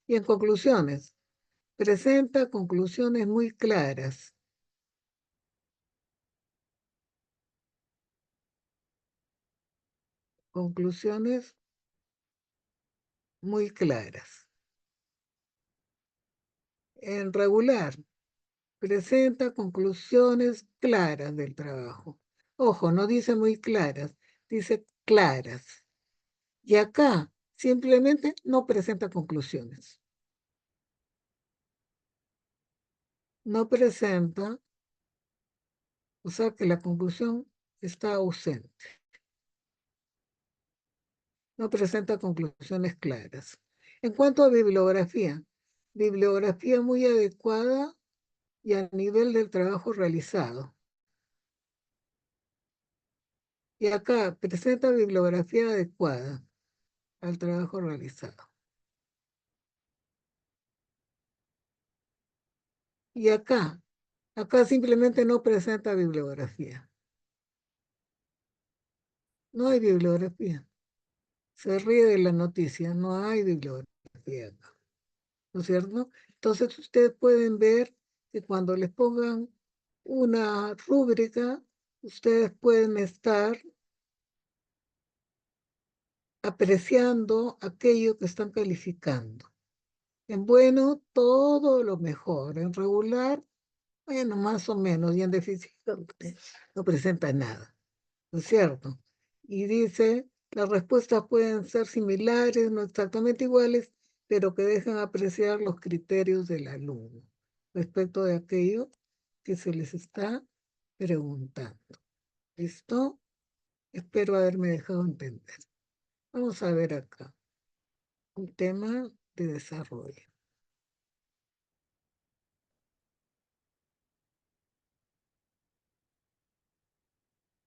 Y en conclusiones, presenta conclusiones muy claras. Conclusiones muy claras. En regular, presenta conclusiones claras del trabajo. Ojo, no dice muy claras, dice claras. Y acá simplemente no presenta conclusiones. No presenta, o sea que la conclusión está ausente. No presenta conclusiones claras. En cuanto a bibliografía muy adecuada y a nivel del trabajo realizado. Y acá presenta bibliografía adecuada al trabajo realizado. Y acá simplemente no presenta bibliografía. No hay bibliografía. Se ríe de la noticia, no hay bibliografía acá. ¿No es cierto? Entonces ustedes pueden ver que cuando les pongan una rúbrica, ustedes pueden estar apreciando aquello que están calificando. En bueno, todo lo mejor. En regular, bueno, más o menos. Y en deficiente, no presenta nada. ¿No es cierto? Y dice, las respuestas pueden ser similares, no exactamente iguales, pero que dejan apreciar los criterios del alumno respecto de aquello que se les está preguntando. ¿Listo? Espero haberme dejado entender. Vamos a ver acá un tema de desarrollo.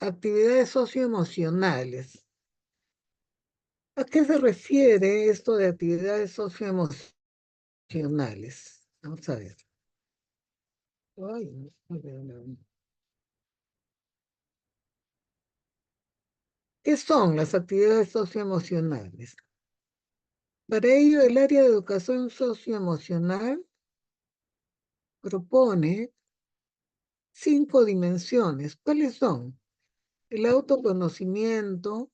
Actividades socioemocionales. ¿A qué se refiere esto de actividades socioemocionales? Vamos a ver. Ay, no veo nada. ¿Qué son las actividades socioemocionales? Para ello, el área de educación socioemocional propone 5 dimensiones. ¿Cuáles son? El autoconocimiento,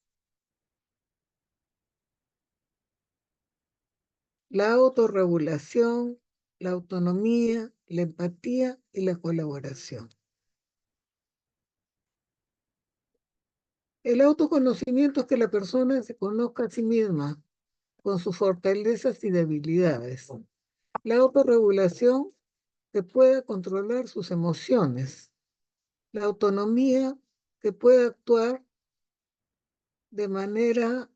la autorregulación, la autonomía, la empatía y la colaboración. El autoconocimiento es que la persona se conozca a sí misma con sus fortalezas y debilidades. La autorregulación, que pueda controlar sus emociones. La autonomía, que pueda actuar de manera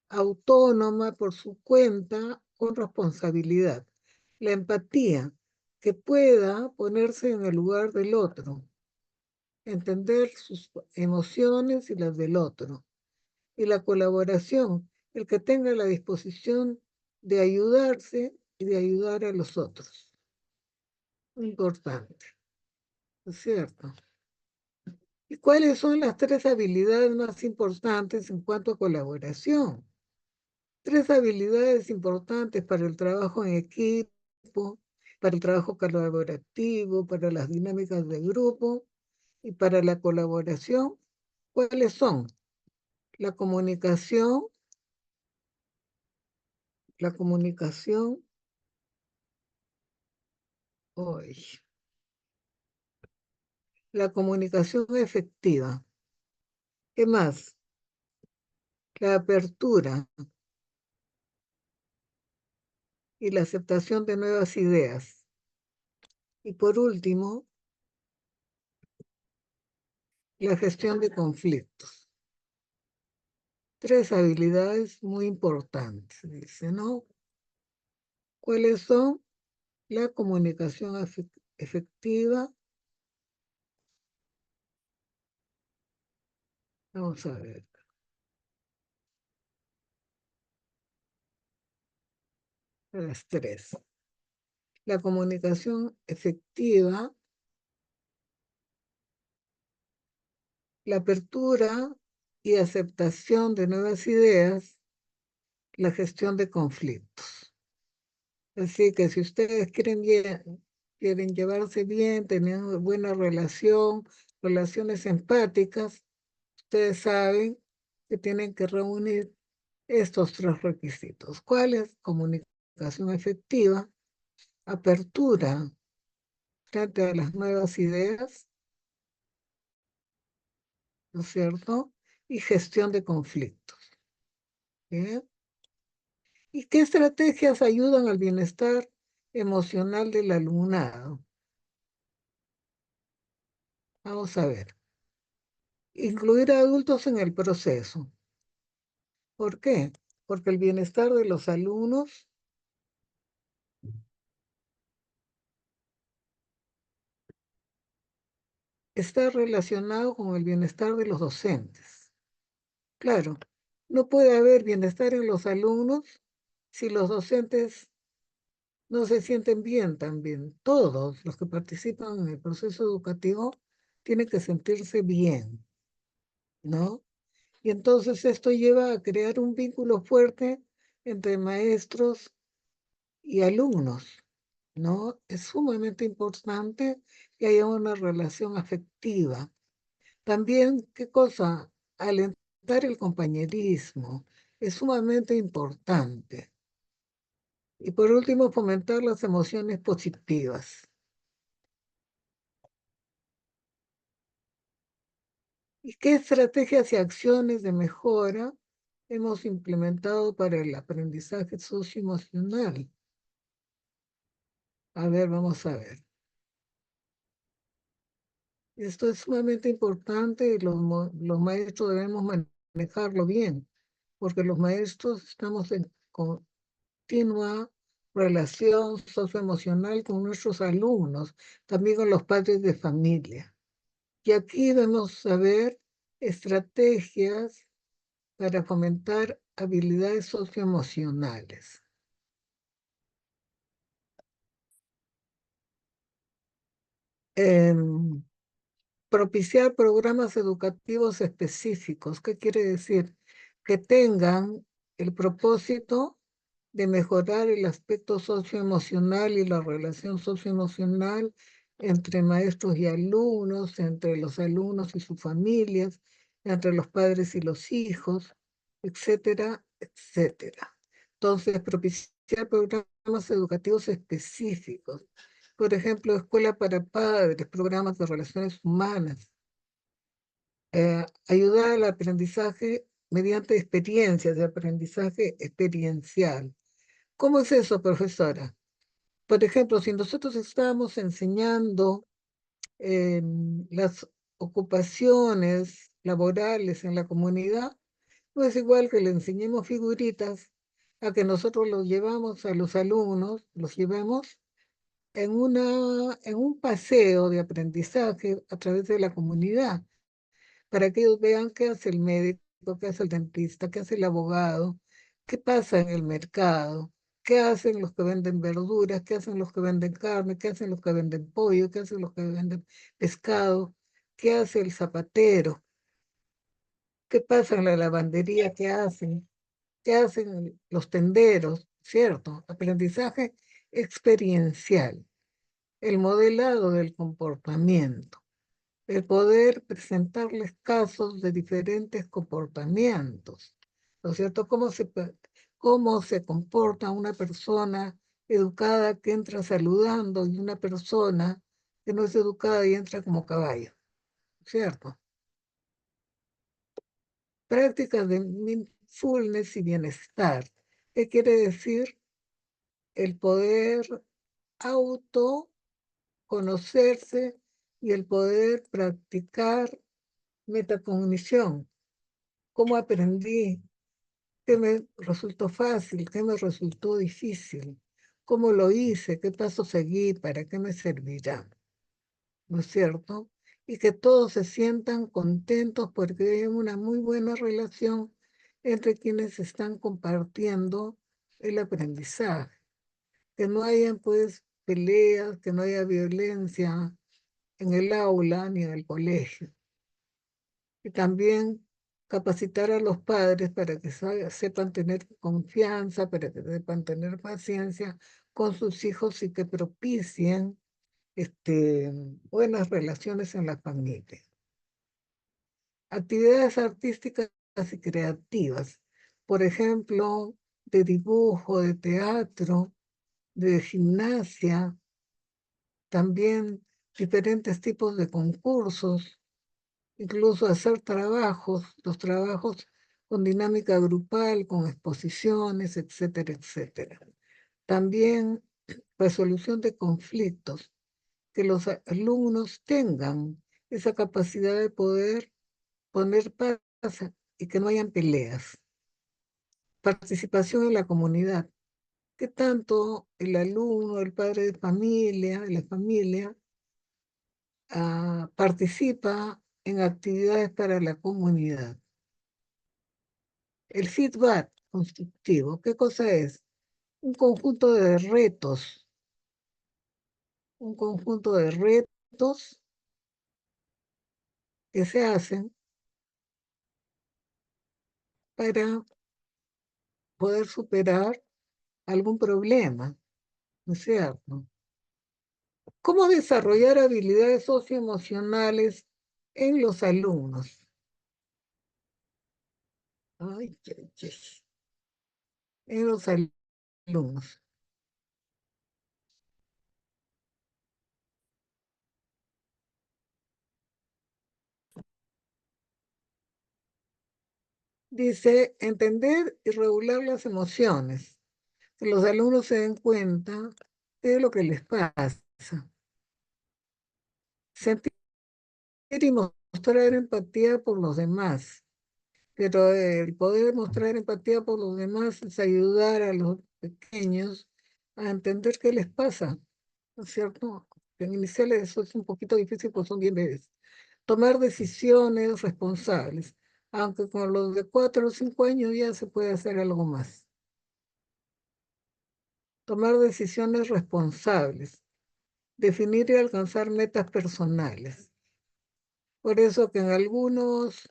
autónoma por su cuenta con responsabilidad. La empatía, que pueda ponerse en el lugar del otro, entender sus emociones y las del otro. Y la colaboración, el que tenga la disposición de ayudarse y de ayudar a los otros. Importante, ¿no es cierto? ¿Y cuáles son las 3 habilidades más importantes en cuanto a colaboración? 3 habilidades importantes para el trabajo en equipo, para el trabajo colaborativo, para las dinámicas de grupo y para la colaboración. ¿Cuáles son? La comunicación, hoy, la comunicación efectiva. ¿Qué más? La apertura y la aceptación de nuevas ideas. Y por último, la gestión de conflictos. 3 habilidades muy importantes, dice, ¿no? ¿Cuáles son? La comunicación efectiva. Vamos a ver. Las 3. La comunicación efectiva, la apertura y aceptación de nuevas ideas, la gestión de conflictos. Así que si ustedes quieren llevarse bien, tener una buena relación, relaciones empáticas, ustedes saben que tienen que reunir estos 3 requisitos. ¿Cuáles? Comunicación efectiva, apertura frente a las nuevas ideas, ¿no es cierto? Y gestión de conflictos. ¿Bien? ¿Y qué estrategias ayudan al bienestar emocional del alumnado? Vamos a ver. Incluir a adultos en el proceso. ¿Por qué? Porque el bienestar de los alumnos está relacionado con el bienestar de los docentes. Claro, no puede haber bienestar en los alumnos si los docentes no se sienten bien también. Todos los que participan en el proceso educativo tienen que sentirse bien, ¿no? Y entonces esto lleva a crear un vínculo fuerte entre maestros y alumnos, ¿no? Es sumamente importante que haya una relación afectiva. También, ¿qué cosa? Alentar el compañerismo es sumamente importante. Y por último, fomentar las emociones positivas. ¿Y qué estrategias y acciones de mejora hemos implementado para el aprendizaje socioemocional? A ver, vamos a ver. Esto es sumamente importante y los maestros debemos manejarlo bien, porque los maestros estamos en continua relación socioemocional con nuestros alumnos, también con los padres de familia. Y aquí debemos saber estrategias para fomentar habilidades socioemocionales. Propiciar programas educativos específicos. ¿Qué quiere decir? Que tengan el propósito de mejorar el aspecto socioemocional y la relación socioemocional entre maestros y alumnos, entre los alumnos y sus familias, entre los padres y los hijos, etcétera, etcétera. Entonces, propiciar programas educativos específicos. Por ejemplo, escuela para padres, programas de relaciones humanas. Ayudar al aprendizaje mediante experiencias de aprendizaje experiencial. ¿Cómo es eso, profesora? Por ejemplo, si nosotros estábamos enseñando las ocupaciones laborales en la comunidad, no es igual que le enseñemos figuritas a que nosotros los llevamos a los alumnos, los llevemos en un paseo de aprendizaje a través de la comunidad, para que ellos vean qué hace el médico, qué hace el dentista, qué hace el abogado, qué pasa en el mercado, qué hacen los que venden verduras, qué hacen los que venden carne, qué hacen los que venden pollo, qué hacen los que venden pescado, qué hace el zapatero, qué pasa en la lavandería, qué hacen los tenderos, ¿cierto? Aprendizaje experiencial, el modelado del comportamiento, el poder presentarles casos de diferentes comportamientos, ¿no es cierto? Cómo se comporta una persona educada que entra saludando y una persona que no es educada y entra como caballo, ¿cierto? Prácticas de mindfulness y bienestar. ¿Qué quiere decir? El poder autoconocerse y el poder practicar metacognición. ¿Cómo aprendí? ¿Qué me resultó fácil? ¿Qué me resultó difícil? ¿Cómo lo hice? ¿Qué paso seguí? ¿Para qué me servirá? ¿No es cierto? Y que todos se sientan contentos porque hay una muy buena relación entre quienes están compartiendo el aprendizaje. Que no hayan pues peleas, que no haya violencia en el aula ni en el colegio. Y también capacitar a los padres para que sepan tener confianza, para que sepan tener paciencia con sus hijos y que propicien buenas relaciones en la familia. Actividades artísticas y creativas, por ejemplo, de dibujo, de teatro, de gimnasia, también diferentes tipos de concursos, incluso hacer los trabajos con dinámica grupal, con exposiciones, etcétera, etcétera. También resolución de conflictos, que los alumnos tengan esa capacidad de poder poner paz y que no hayan peleas. Participación en la comunidad, que tanto el alumno, el padre de familia, la familia, participa en actividades para la comunidad. El feedback constructivo, ¿qué cosa es? Un conjunto de retos, que se hacen para poder superar algún problema, ¿no es cierto? ¿Cómo desarrollar habilidades socioemocionales en los alumnos? Ay, ay, ay. En los alumnos. Dice, entender y regular las emociones. Que los alumnos se den cuenta de lo que les pasa. Sentir y mostrar empatía por los demás. Pero el poder mostrar empatía por los demás es ayudar a los pequeños a entender qué les pasa, ¿no es cierto? En iniciales eso es un poquito difícil porque son bien bebés. Tomar decisiones responsables, aunque con los de 4 o 5 años ya se puede hacer algo más. Tomar decisiones responsables, definir y alcanzar metas personales. Por eso que en algunas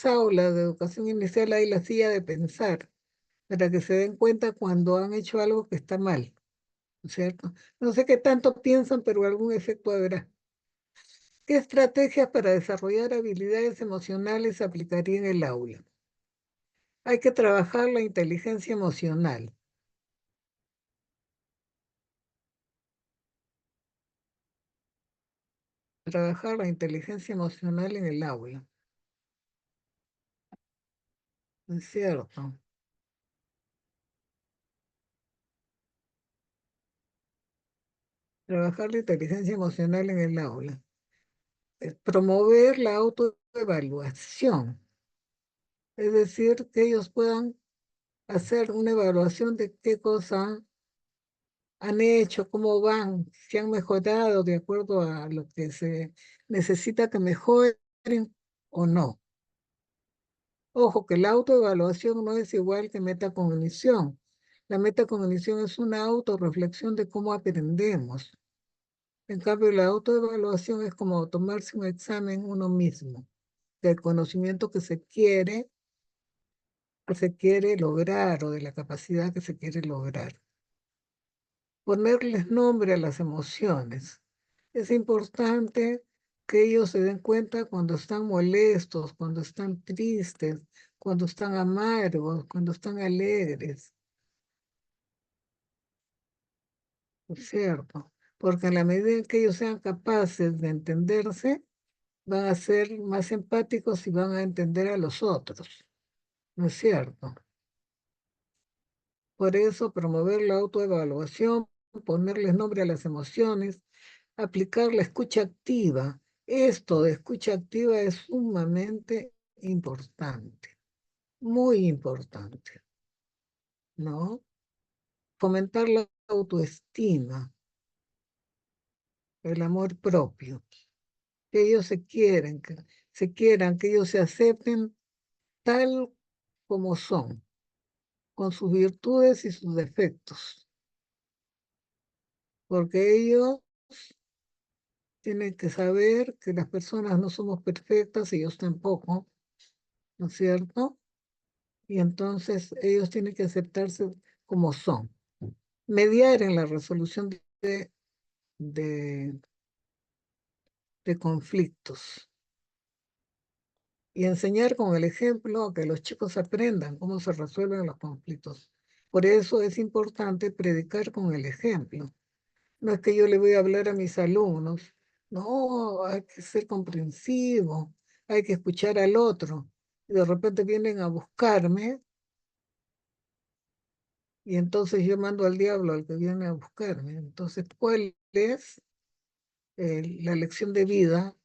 aulas de educación inicial hay la silla de pensar, para que se den cuenta cuando han hecho algo que está mal, ¿no es cierto? No sé qué tanto piensan, pero algún efecto habrá. ¿Qué estrategias para desarrollar habilidades emocionales se aplicaría en el aula? Hay que trabajar la inteligencia emocional. Trabajar la inteligencia emocional en el aula. Es cierto. Trabajar la inteligencia emocional en el aula. Promover la autoevaluación. Es decir, que ellos puedan hacer una evaluación de qué cosa han hecho, cómo van, si han mejorado de acuerdo a lo que se necesita que mejoren o no. Ojo, que la autoevaluación no es igual que metacognición. La metacognición es una autorreflexión de cómo aprendemos. En cambio, la autoevaluación es como tomarse un examen uno mismo, del conocimiento que se quiere lograr o de la capacidad que se quiere lograr. Ponerles nombre a las emociones. Es importante que ellos se den cuenta cuando están molestos, cuando están tristes, cuando están amargos, cuando están alegres. ¿Es cierto? Porque en la medida en que ellos sean capaces de entenderse, van a ser más empáticos y van a entender a los otros. ¿No es cierto? Por eso, promover la autoevaluación, ponerles nombre a las emociones, aplicar la escucha activa. Esto de escucha activa es sumamente importante, muy importante, ¿no? Fomentar la autoestima, el amor propio, que ellos se quieran, que ellos se acepten tal como son, con sus virtudes y sus defectos, porque ellos tienen que saber que las personas no somos perfectas, ellos tampoco, ¿no es cierto? Y entonces ellos tienen que aceptarse como son. Mediar en la resolución de, de conflictos y enseñar con el ejemplo a que los chicos aprendan cómo se resuelven los conflictos. Por eso es importante predicar con el ejemplo. No es que yo le voy a hablar a mis alumnos, no, hay que ser comprensivo, hay que escuchar al otro. Y de repente vienen a buscarme y entonces yo mando al diablo al que viene a buscarme. Entonces, ¿cuál es la lección de vida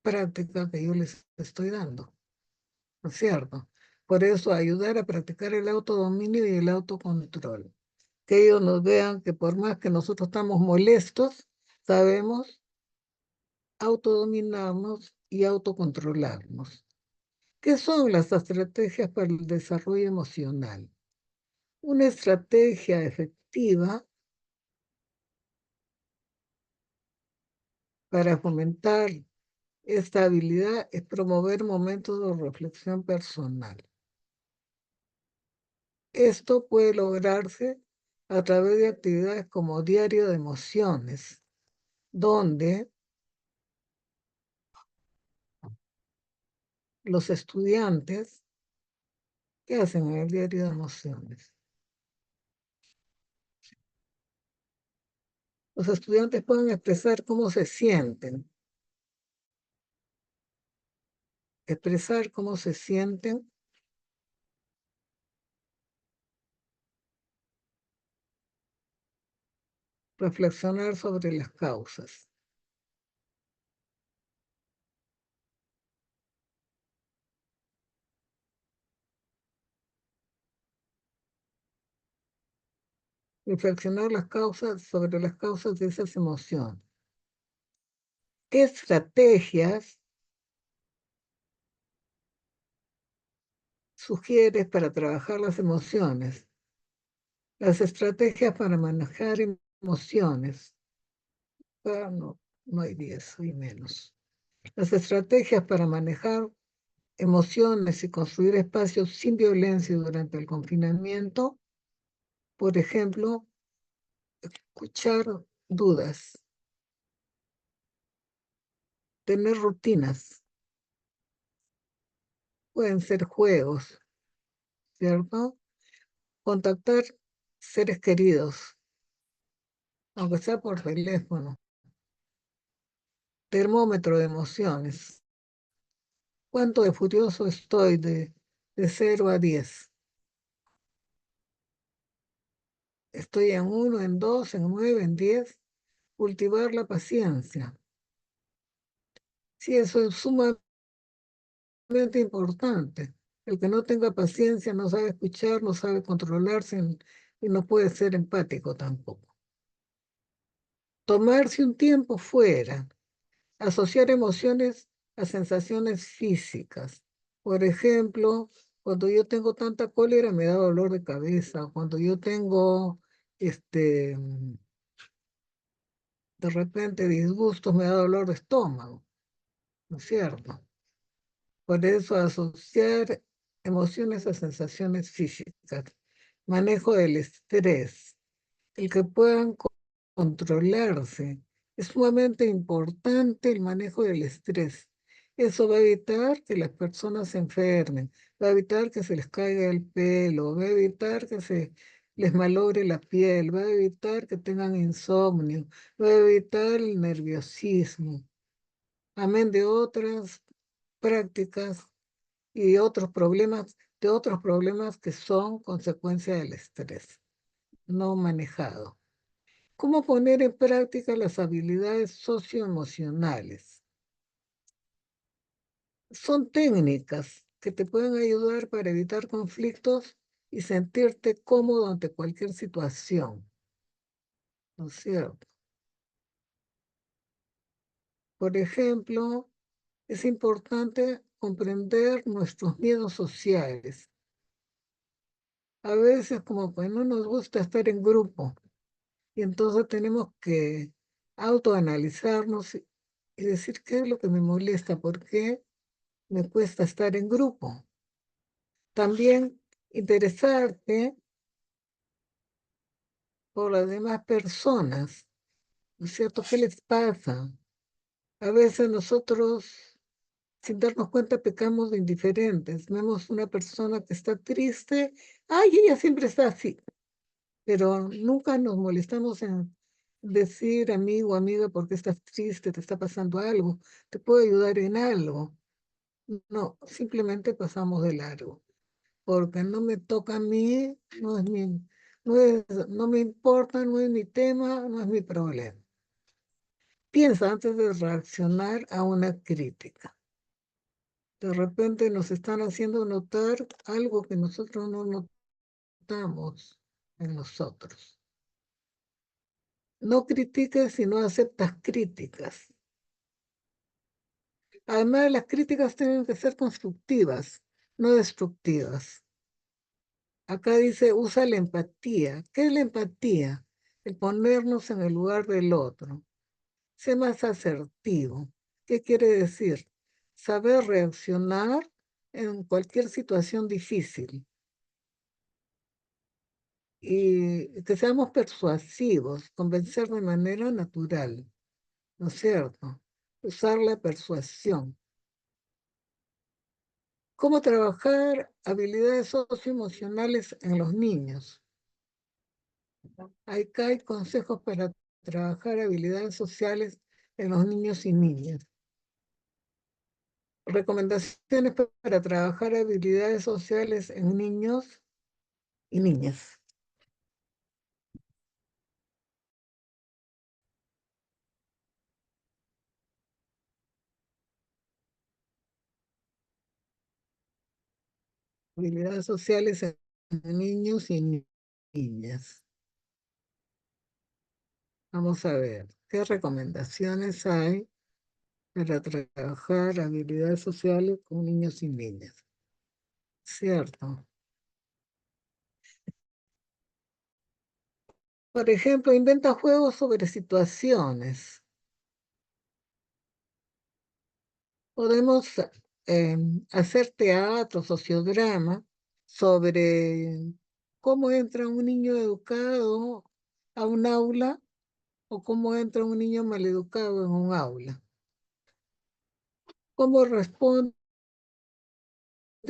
práctica que yo les estoy dando? ¿No es cierto? Por eso ayudar a practicar el autodominio y el autocontrol. Que ellos nos vean que por más que nosotros estamos molestos, sabemos autodominarnos y autocontrolarnos. ¿Qué son las estrategias para el desarrollo emocional? Una estrategia efectiva para fomentar esta habilidad es promover momentos de reflexión personal. Esto puede lograrse a través de actividades como diario de emociones, donde los estudiantes, ¿qué hacen en el diario de emociones? Los estudiantes pueden expresar cómo se sienten, reflexionar sobre las causas. Reflexionar sobre las causas de esas emociones. ¿Qué estrategias sugieres para trabajar las emociones? Las estrategias para manejar emociones. No hay 10, hay menos. Las estrategias para manejar emociones y construir espacios sin violencia durante el confinamiento. Por ejemplo, escuchar dudas, tener rutinas, pueden ser juegos, ¿cierto? Contactar seres queridos, aunque sea por teléfono. Termómetro de emociones. ¿Cuánto de furioso estoy de 0 a 10? Estoy en 1, en 2, en 9, en 10. Cultivar la paciencia. Sí, eso es sumamente importante. El que no tenga paciencia no sabe escuchar, no sabe controlarse y no puede ser empático tampoco. Tomarse un tiempo fuera. Asociar emociones a sensaciones físicas. Por ejemplo, cuando yo tengo tanta cólera me da dolor de cabeza. Cuando yo tengo, de repente disgustos, me da dolor de estómago. ¿No es cierto? Por eso asociar emociones a sensaciones físicas. Manejo del estrés. El que puedan controlarse. Es sumamente importante el manejo del estrés. Eso va a evitar que las personas se enfermen, va a evitar que se les caiga el pelo, va a evitar que se les malogre la piel, va a evitar que tengan insomnio, va a evitar el nerviosismo, amén de otras prácticas y de otros problemas que son consecuencia del estrés no manejado. ¿Cómo poner en práctica las habilidades socioemocionales? Son técnicas que te pueden ayudar para evitar conflictos y sentirte cómodo ante cualquier situación, ¿no es cierto? Por ejemplo, es importante comprender nuestros miedos sociales. A veces como que no nos gusta estar en grupo y entonces tenemos que autoanalizarnos y decir qué es lo que me molesta, por qué me cuesta estar en grupo. También interesarte por las demás personas, ¿no es cierto? ¿Qué les pasa? A veces nosotros, sin darnos cuenta, pecamos de indiferentes. Vemos una persona que está triste, ¡ay, ella siempre está así! Pero nunca nos molestamos en decir, amigo, amiga, ¿por qué estás triste? ¿Te está pasando algo? ¿Te puedo ayudar en algo? No, simplemente pasamos de largo. Porque no me toca a mí, no me importa, no es mi tema, no es mi problema. Piensa antes de reaccionar a una crítica. De repente nos están haciendo notar algo que nosotros no notamos en nosotros. No critiques si no aceptas críticas. Además, las críticas tienen que ser constructivas, no destructivas. Acá dice, usa la empatía. ¿Qué es la empatía? El ponernos en el lugar del otro. Sé más asertivo. ¿Qué quiere decir? Saber reaccionar en cualquier situación difícil. Y que seamos persuasivos, convencer de manera natural. ¿No es cierto? Usar la persuasión. ¿Cómo trabajar habilidades socioemocionales en los niños? Acá hay consejos para trabajar habilidades sociales en los niños y niñas. Recomendaciones para trabajar habilidades sociales en niños y niñas. Habilidades sociales en niños y niñas. Vamos a ver, ¿qué recomendaciones hay para trabajar habilidades sociales con niños y niñas? Cierto. Por ejemplo, inventa juegos sobre situaciones. Podemos hacer teatro, sociodrama, sobre cómo entra un niño educado a un aula o cómo entra un niño maleducado en un aula. Cómo responde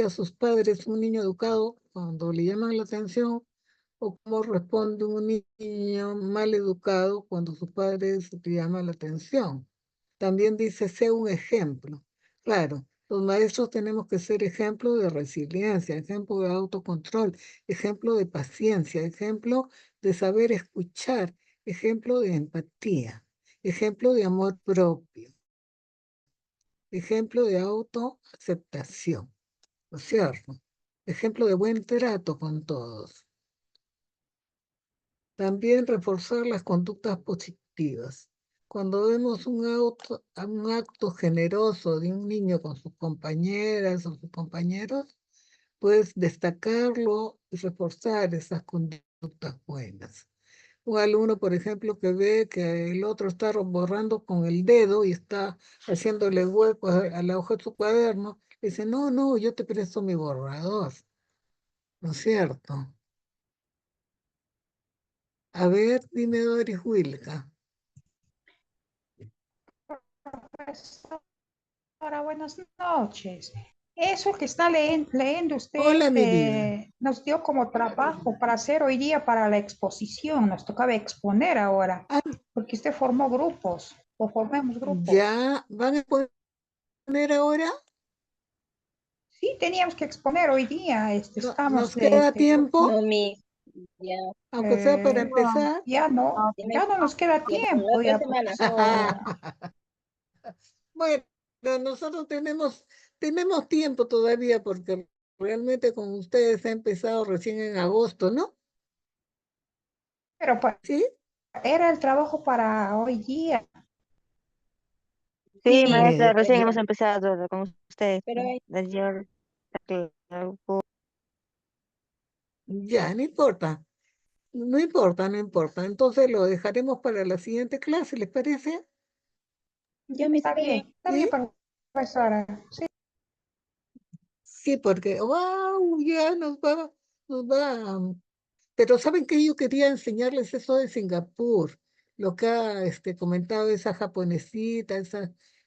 a sus padres un niño educado cuando le llaman la atención o cómo responde un niño mal educado cuando sus padres le llaman la atención. También dice, sé un ejemplo. Claro, los maestros tenemos que ser ejemplo de resiliencia, ejemplo de autocontrol, ejemplo de paciencia, ejemplo de saber escuchar, ejemplo de empatía, ejemplo de amor propio, ejemplo de autoaceptación, ¿no es cierto? Ejemplo de buen trato con todos. También reforzar las conductas positivas. Cuando vemos un acto generoso de un niño con sus compañeras o sus compañeros, pues destacarlo y reforzar esas conductas buenas. Un alumno, por ejemplo, que ve que el otro está borrando con el dedo y está haciéndole huecos a la hoja de su cuaderno, dice, no, no, yo te presto mi borrador, ¿no es cierto? A ver, dime, Doris Wilka. Profesora, buenas noches. Eso que está leyendo usted Hola, mi vida. nos dio como trabajo para hacer hoy día para la exposición. Nos tocaba exponer ahora, Ah, porque usted formó grupos, o formemos grupos. ¿ya van a poner ahora? Sí, teníamos que exponer hoy día. ¿Nos queda tiempo? No, mi, ya, Aunque sea para Bueno, empezar. no, ya no nos queda tiempo, la tiempo, otra ya semana. profesora. Bueno, nosotros tenemos tiempo todavía porque realmente con ustedes ha empezado recién en agosto, ¿no? Pero ¿Sí? era el trabajo para hoy día. Sí, Sí, maestra, recién Ya, hemos empezado con usted. pero Ayer, ya, no importa. No importa, no importa. Entonces lo dejaremos para la siguiente clase, ¿les parece? ya me está bien. Está ¿Sí? bien, profesora. Sí. Sí, porque, wow, ya nos va. Pero ¿saben qué? Yo quería enseñarles eso de Singapur, lo que ha comentado esa japonesita,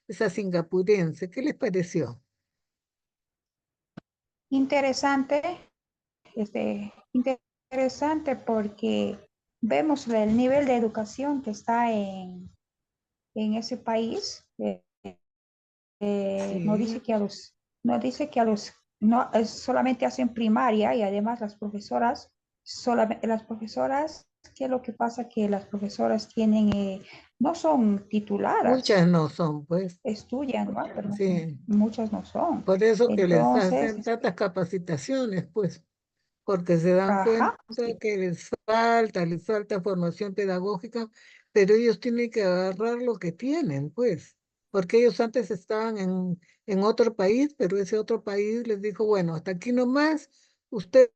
esa singapurense. ¿Qué les pareció? Interesante, interesante porque vemos el nivel de educación que está en ese país. No dice Sí, que no solamente hacen primaria y además las profesoras, ¿qué es lo que pasa? Que las profesoras no son tituladas, muchas no son, pues. estudian, ¿no? Pero Sí, muchas no son. por eso que les Entonces, hacen tantas capacitaciones, pues, porque se dan cuenta ajá, sí, que les falta formación pedagógica, pero ellos tienen que agarrar lo que tienen, pues, porque ellos antes estaban en otro país, pero ese otro país les dijo, bueno, hasta aquí nomás, ustedes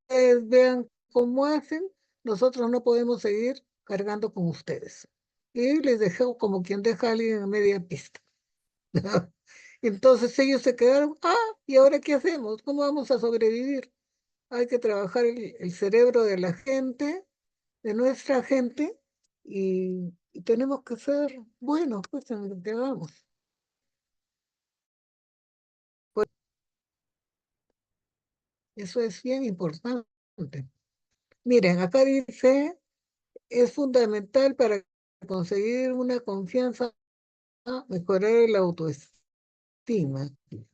vean cómo hacen, nosotros no podemos seguir cargando con ustedes. Y les dejó como quien deja a alguien a media pista. Entonces ellos se quedaron, ¿y ahora qué hacemos? ¿Cómo vamos a sobrevivir? Hay que trabajar el cerebro de la gente, de nuestra gente, y tenemos que ser buenos, pues, en lo que hagamos. Eso es bien importante. Miren, acá dice, es fundamental para conseguir una confianza, mejorar el autoestima.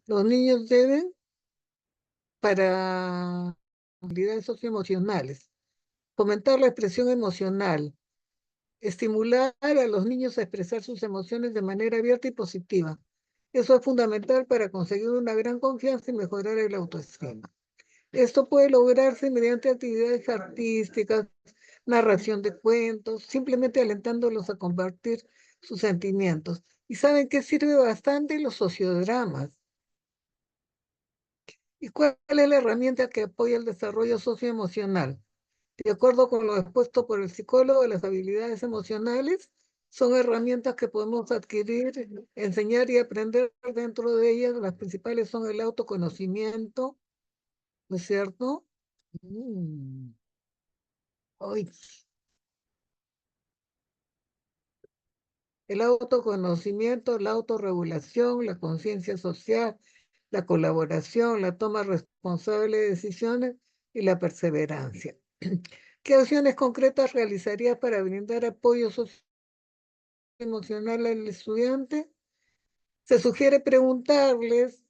Los niños deben, para habilidades socioemocionales, fomentar la expresión emocional, estimular a los niños a expresar sus emociones de manera abierta y positiva. Eso es fundamental para conseguir una gran confianza y mejorar el autoestima. Esto puede lograrse mediante actividades artísticas, narración de cuentos, simplemente alentándolos a compartir sus sentimientos. ¿Y saben qué sirve bastante? Los sociodramas. ¿Y cuál es la herramienta que apoya el desarrollo socioemocional? De acuerdo con lo expuesto por el psicólogo, las habilidades emocionales son herramientas que podemos adquirir, enseñar y aprender. Dentro de ellas, las principales son el autoconocimiento, ¿no es cierto? Ay, el autoconocimiento, la autorregulación, la conciencia social, la colaboración, la toma responsable de decisiones y la perseverancia. ¿Qué acciones concretas realizarías para brindar apoyo socioemocional al estudiante? Se sugiere preguntarles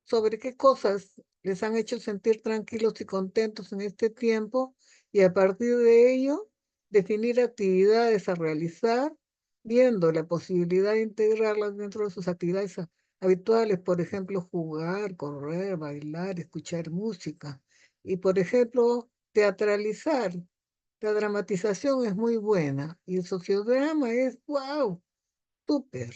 sobre qué cosas les han hecho sentir tranquilos y contentos en este tiempo y a partir de ello definir actividades a realizar, viendo la posibilidad de integrarlas dentro de sus actividades habituales, por ejemplo, jugar, correr, bailar, escuchar música. Y, por ejemplo, teatralizar. La dramatización es muy buena y el sociodrama es, wow, súper,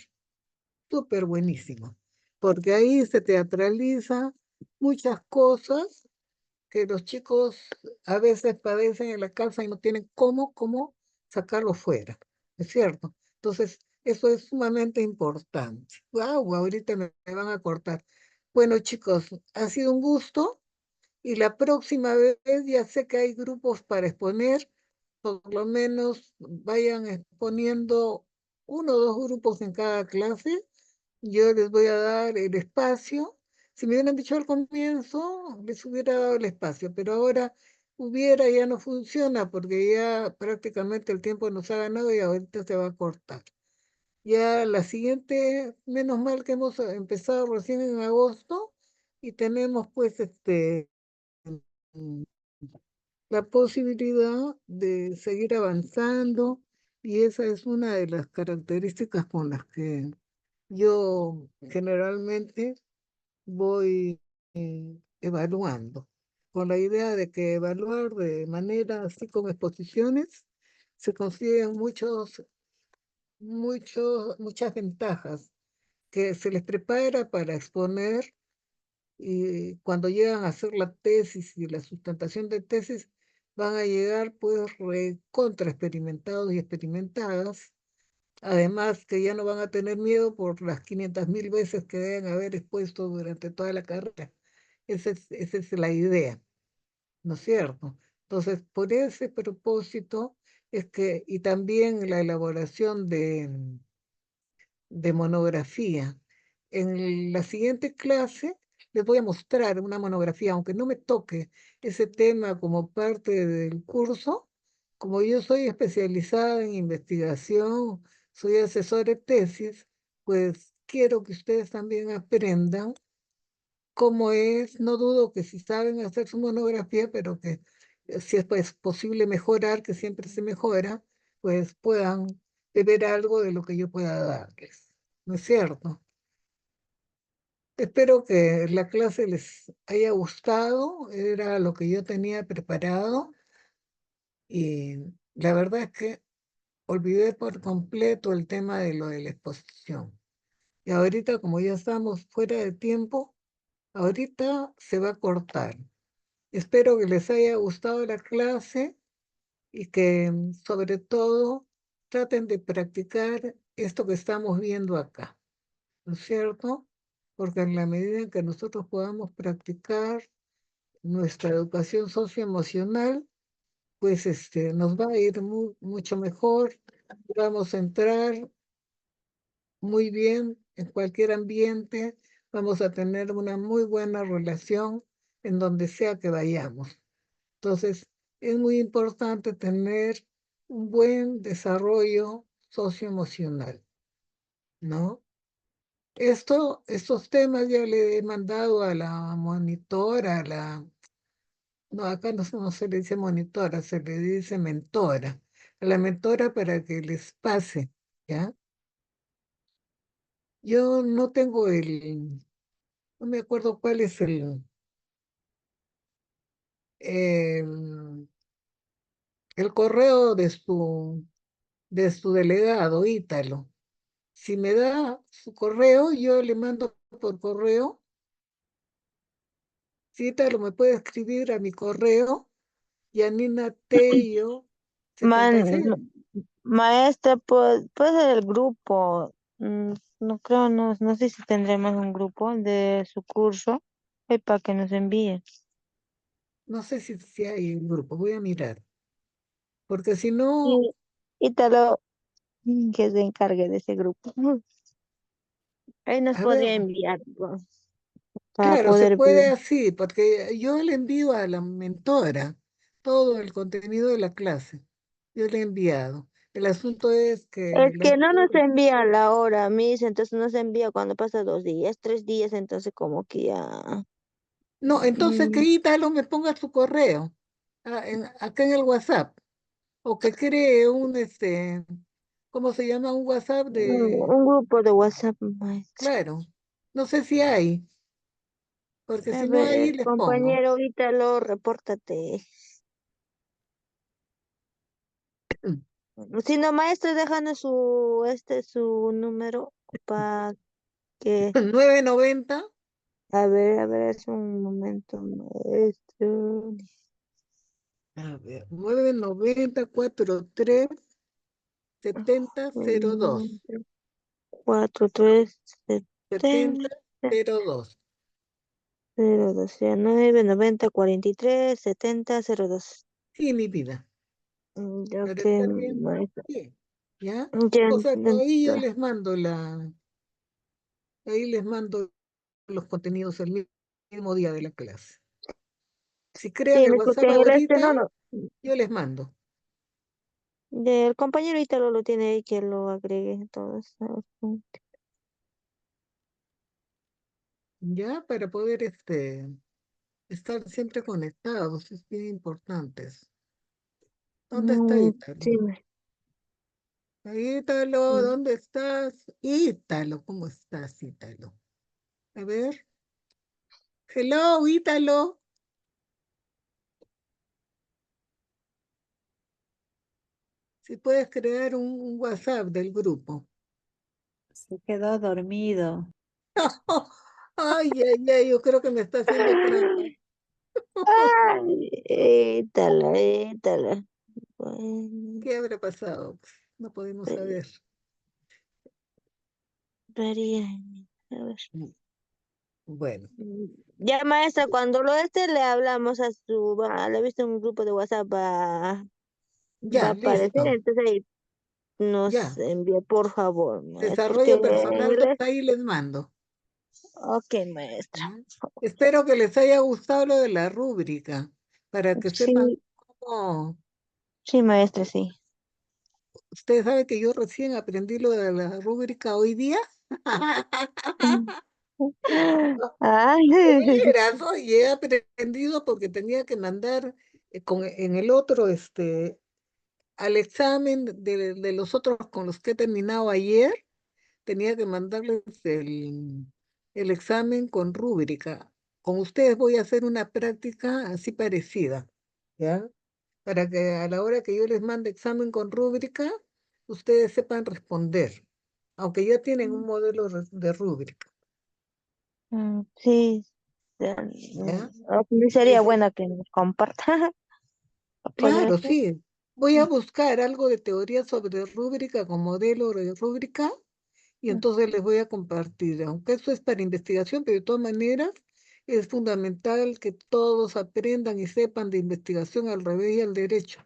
súper buenísimo, porque ahí se teatraliza muchas cosas que los chicos a veces padecen en la casa y no tienen cómo sacarlo fuera, ¿es cierto? Entonces, eso es sumamente importante. Wow, ahorita me van a cortar. Bueno, chicos, ha sido un gusto y la próxima vez ya sé que hay grupos para exponer, por lo menos vayan exponiendo 1 o 2 grupos en cada clase. Yo les voy a dar el espacio. Si me hubieran dicho al comienzo, les hubiera dado el espacio, pero ahora ya no funciona porque ya prácticamente el tiempo nos ha ganado y ahorita se va a cortar. Ya la siguiente, menos mal que hemos empezado recién en agosto y tenemos pues mm, la posibilidad de seguir avanzando y esa es una de las características con las que yo generalmente voy evaluando, con la idea de que evaluar de manera así con exposiciones se consiguen muchas ventajas, que se les prepara para exponer y cuando llegan a hacer la tesis y la sustentación de tesis van a llegar pues contra experimentados y experimentadas. Además que ya no van a tener miedo por las 500.000 veces que deben haber expuesto durante toda la carrera. Esa es la idea, ¿no es cierto? Entonces, por ese propósito es que, y también la elaboración de monografía. En la siguiente clase les voy a mostrar una monografía, aunque no me toque ese tema como parte del curso, como yo soy especializada en investigación, soy asesor de tesis, pues quiero que ustedes también aprendan cómo es, no dudo que si saben hacer su monografía, pero que si es pues, posible mejorar, que siempre se mejora, pues puedan beber algo de lo que yo pueda darles. ¿No es cierto? Espero que la clase les haya gustado, era lo que yo tenía preparado y la verdad es que olvidé por completo el tema de lo de la exposición. Y ahorita, como ya estamos fuera de tiempo, ahorita se va a cortar. Espero que les haya gustado la clase y que sobre todo traten de practicar esto que estamos viendo acá. ¿No es cierto? Porque en la medida en que nosotros podamos practicar nuestra educación socioemocional, pues nos va a ir mucho mejor, vamos a entrar muy bien en cualquier ambiente, vamos a tener una muy buena relación en donde sea que vayamos. Entonces, es muy importante tener un buen desarrollo socioemocional, ¿no? Estos temas ya le he mandado a la monitora, no, acá no se le dice monitora, se le dice mentora, a la mentora para que les pase, ¿ya? Yo no tengo no me acuerdo cuál es em, el correo de su delegado, Ítalo. Si me da su correo, yo le mando por correo. Si Ítalo me puede escribir a mi correo, Yanina Tello Man, 76. maestra, puede ser el grupo. No creo, no sé si tendremos un grupo de su curso para que nos envíe. No sé si hay un grupo, voy a mirar. Porque si no, Y Ítalo, que se encargue de ese grupo. Ahí nos a ver, podría enviar, pues, para claro, se poder ver. puede así, porque yo le envío a la mentora todo el contenido de la clase. Yo le he enviado. El asunto es que Es la que no nos mentora... envía la hora, Miss, entonces nos envía cuando pasa 2 días, 3 días, entonces como que ya. No, entonces que mm, Ítalo me ponga su correo acá en el WhatsApp. O que cree ¿cómo se llama? Un WhatsApp de, un grupo de WhatsApp, maestra. claro, no sé si hay, porque A si no ahí ver, les pongo. compañero Ítalo, repórtate. Si no, maestro, déjanos su número para que. 990, A ver, es un momento, maestro. a ver, 990 43 70 02, 70 4370. 02. 02, ya 990 43 70 02. Sí, mi vida, Ya para que, estar bien, maestra. bien, ¿ya? Ya, O sea que ahí yo entonces, les mando ahí les mando los contenidos el mismo día de la clase. Si crean sí, el porque WhatsApp en el ahorita, no, no. yo les mando. Del compañero Ítalo lo tiene ahí que lo agregue, entonces. Ya para poder estar siempre conectados, es bien importante eso. ¿Dónde está Ítalo? Sí, Ítalo, ¿dónde estás? Ítalo, ¿cómo estás, Ítalo? A ver. Hello, Ítalo. Si puedes crear un WhatsApp del grupo. Se quedó dormido. Ay, ay, ay, yo creo que me está haciendo trampa. ay, Ítalo. Bueno, ¿Qué habrá pasado? No podemos saber. vería, a ver. Bueno, Ya, maestra, cuando lo le hablamos le he visto en un grupo de WhatsApp, va a ya, aparecer, listo. entonces ahí nos Ya. envía, por favor, maestra, porque Desarrollo en personal, el ahí les mando. ok, maestra. ¿Ya? Espero que les haya gustado lo de la rúbrica, para que sepan Sí, cómo. sí, maestra, sí. Ustedes saben que yo recién aprendí lo de la rúbrica hoy día. Ay, Verás, oye, he aprendido porque tenía que mandar en el otro, al examen de los otros con los que he terminado ayer, tenía que mandarles el examen con rúbrica. Con ustedes voy a hacer una práctica así parecida, ¿ya? Para que a la hora que yo les mande examen con rúbrica, ustedes sepan responder, aunque ya tienen un modelo de rúbrica, sí, ¿ya? sería Ese- bueno que nos comparta para poder claro, hacer. sí. Voy a buscar algo de teoría sobre rúbrica con modelo de rúbrica y entonces les voy a compartir, aunque eso es para investigación, pero de todas maneras es fundamental que todos aprendan y sepan de investigación al revés y al derecho,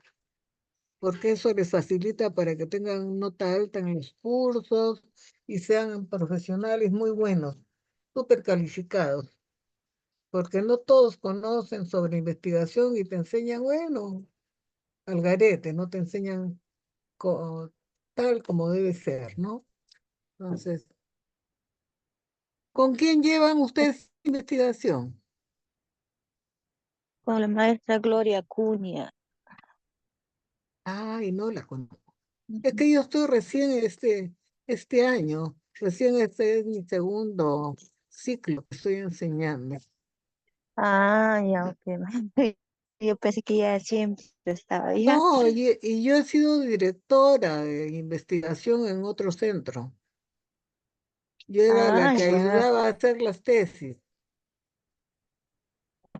porque eso les facilita para que tengan nota alta en los cursos y sean profesionales muy buenos, súper calificados, porque no todos conocen sobre investigación y te enseñan, bueno, al garete, no te enseñan tal como debe ser, ¿no? Entonces, ¿con quién llevan ustedes investigación? Con la maestra Gloria Acuña. Ay, no la conozco. Es que yo estoy recién este año, recién este es mi segundo ciclo que estoy enseñando. Ah, ya, ok. Yo pensé que ya siempre estaba ahí. No, y yo he sido directora de investigación en otro centro. Yo era la Ah, que ya. ayudaba a hacer las tesis.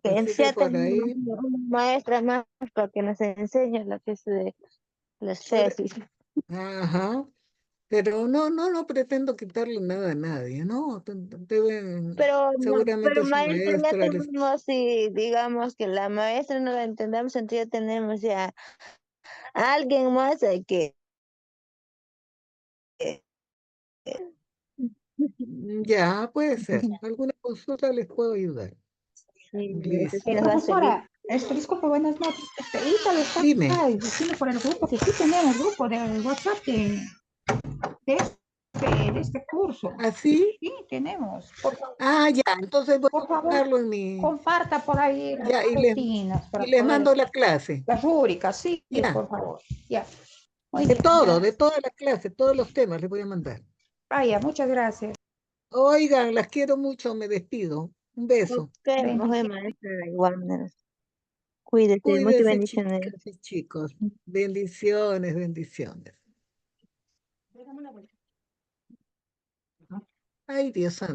Así que Ya por tenemos ahí, una maestra más para que nos enseñe lo que es de las por- tesis. ajá, pero no pretendo quitarle nada a nadie, ¿no? Deben, Pero seguramente su maestra, ya maestra les... tenemos, si digamos que la maestra no la entendamos, entonces ya tenemos ya a alguien más eh, Ya, puede ser. Alguna consulta les puedo ayudar. sí, eso sí nos Listo. va a servir. Profesora, disculpe, buenas noches. Ítalo Dime. está diciendo por el grupo que sí tenemos grupo de WhatsApp de este curso. ¿Así? Sí, tenemos. Por favor, Ah, ya, entonces voy a por favor, buscarlo en mi... comparta por ahí las Ya, rutinas y para les poder, mando la clase. las rúbricas, sí, Ya, por favor. Ya. Muy de bien, todo, de gracias. toda la clase, todos los temas les voy a mandar. Vaya, muchas gracias. Oigan, las quiero mucho, me despido. Un beso. Ok, nos vemos, maestra. Igual, cuídese, muchas Cuídense, bendiciones. chicas y chicos. Bendiciones, bendiciones. Ay, Dios santo.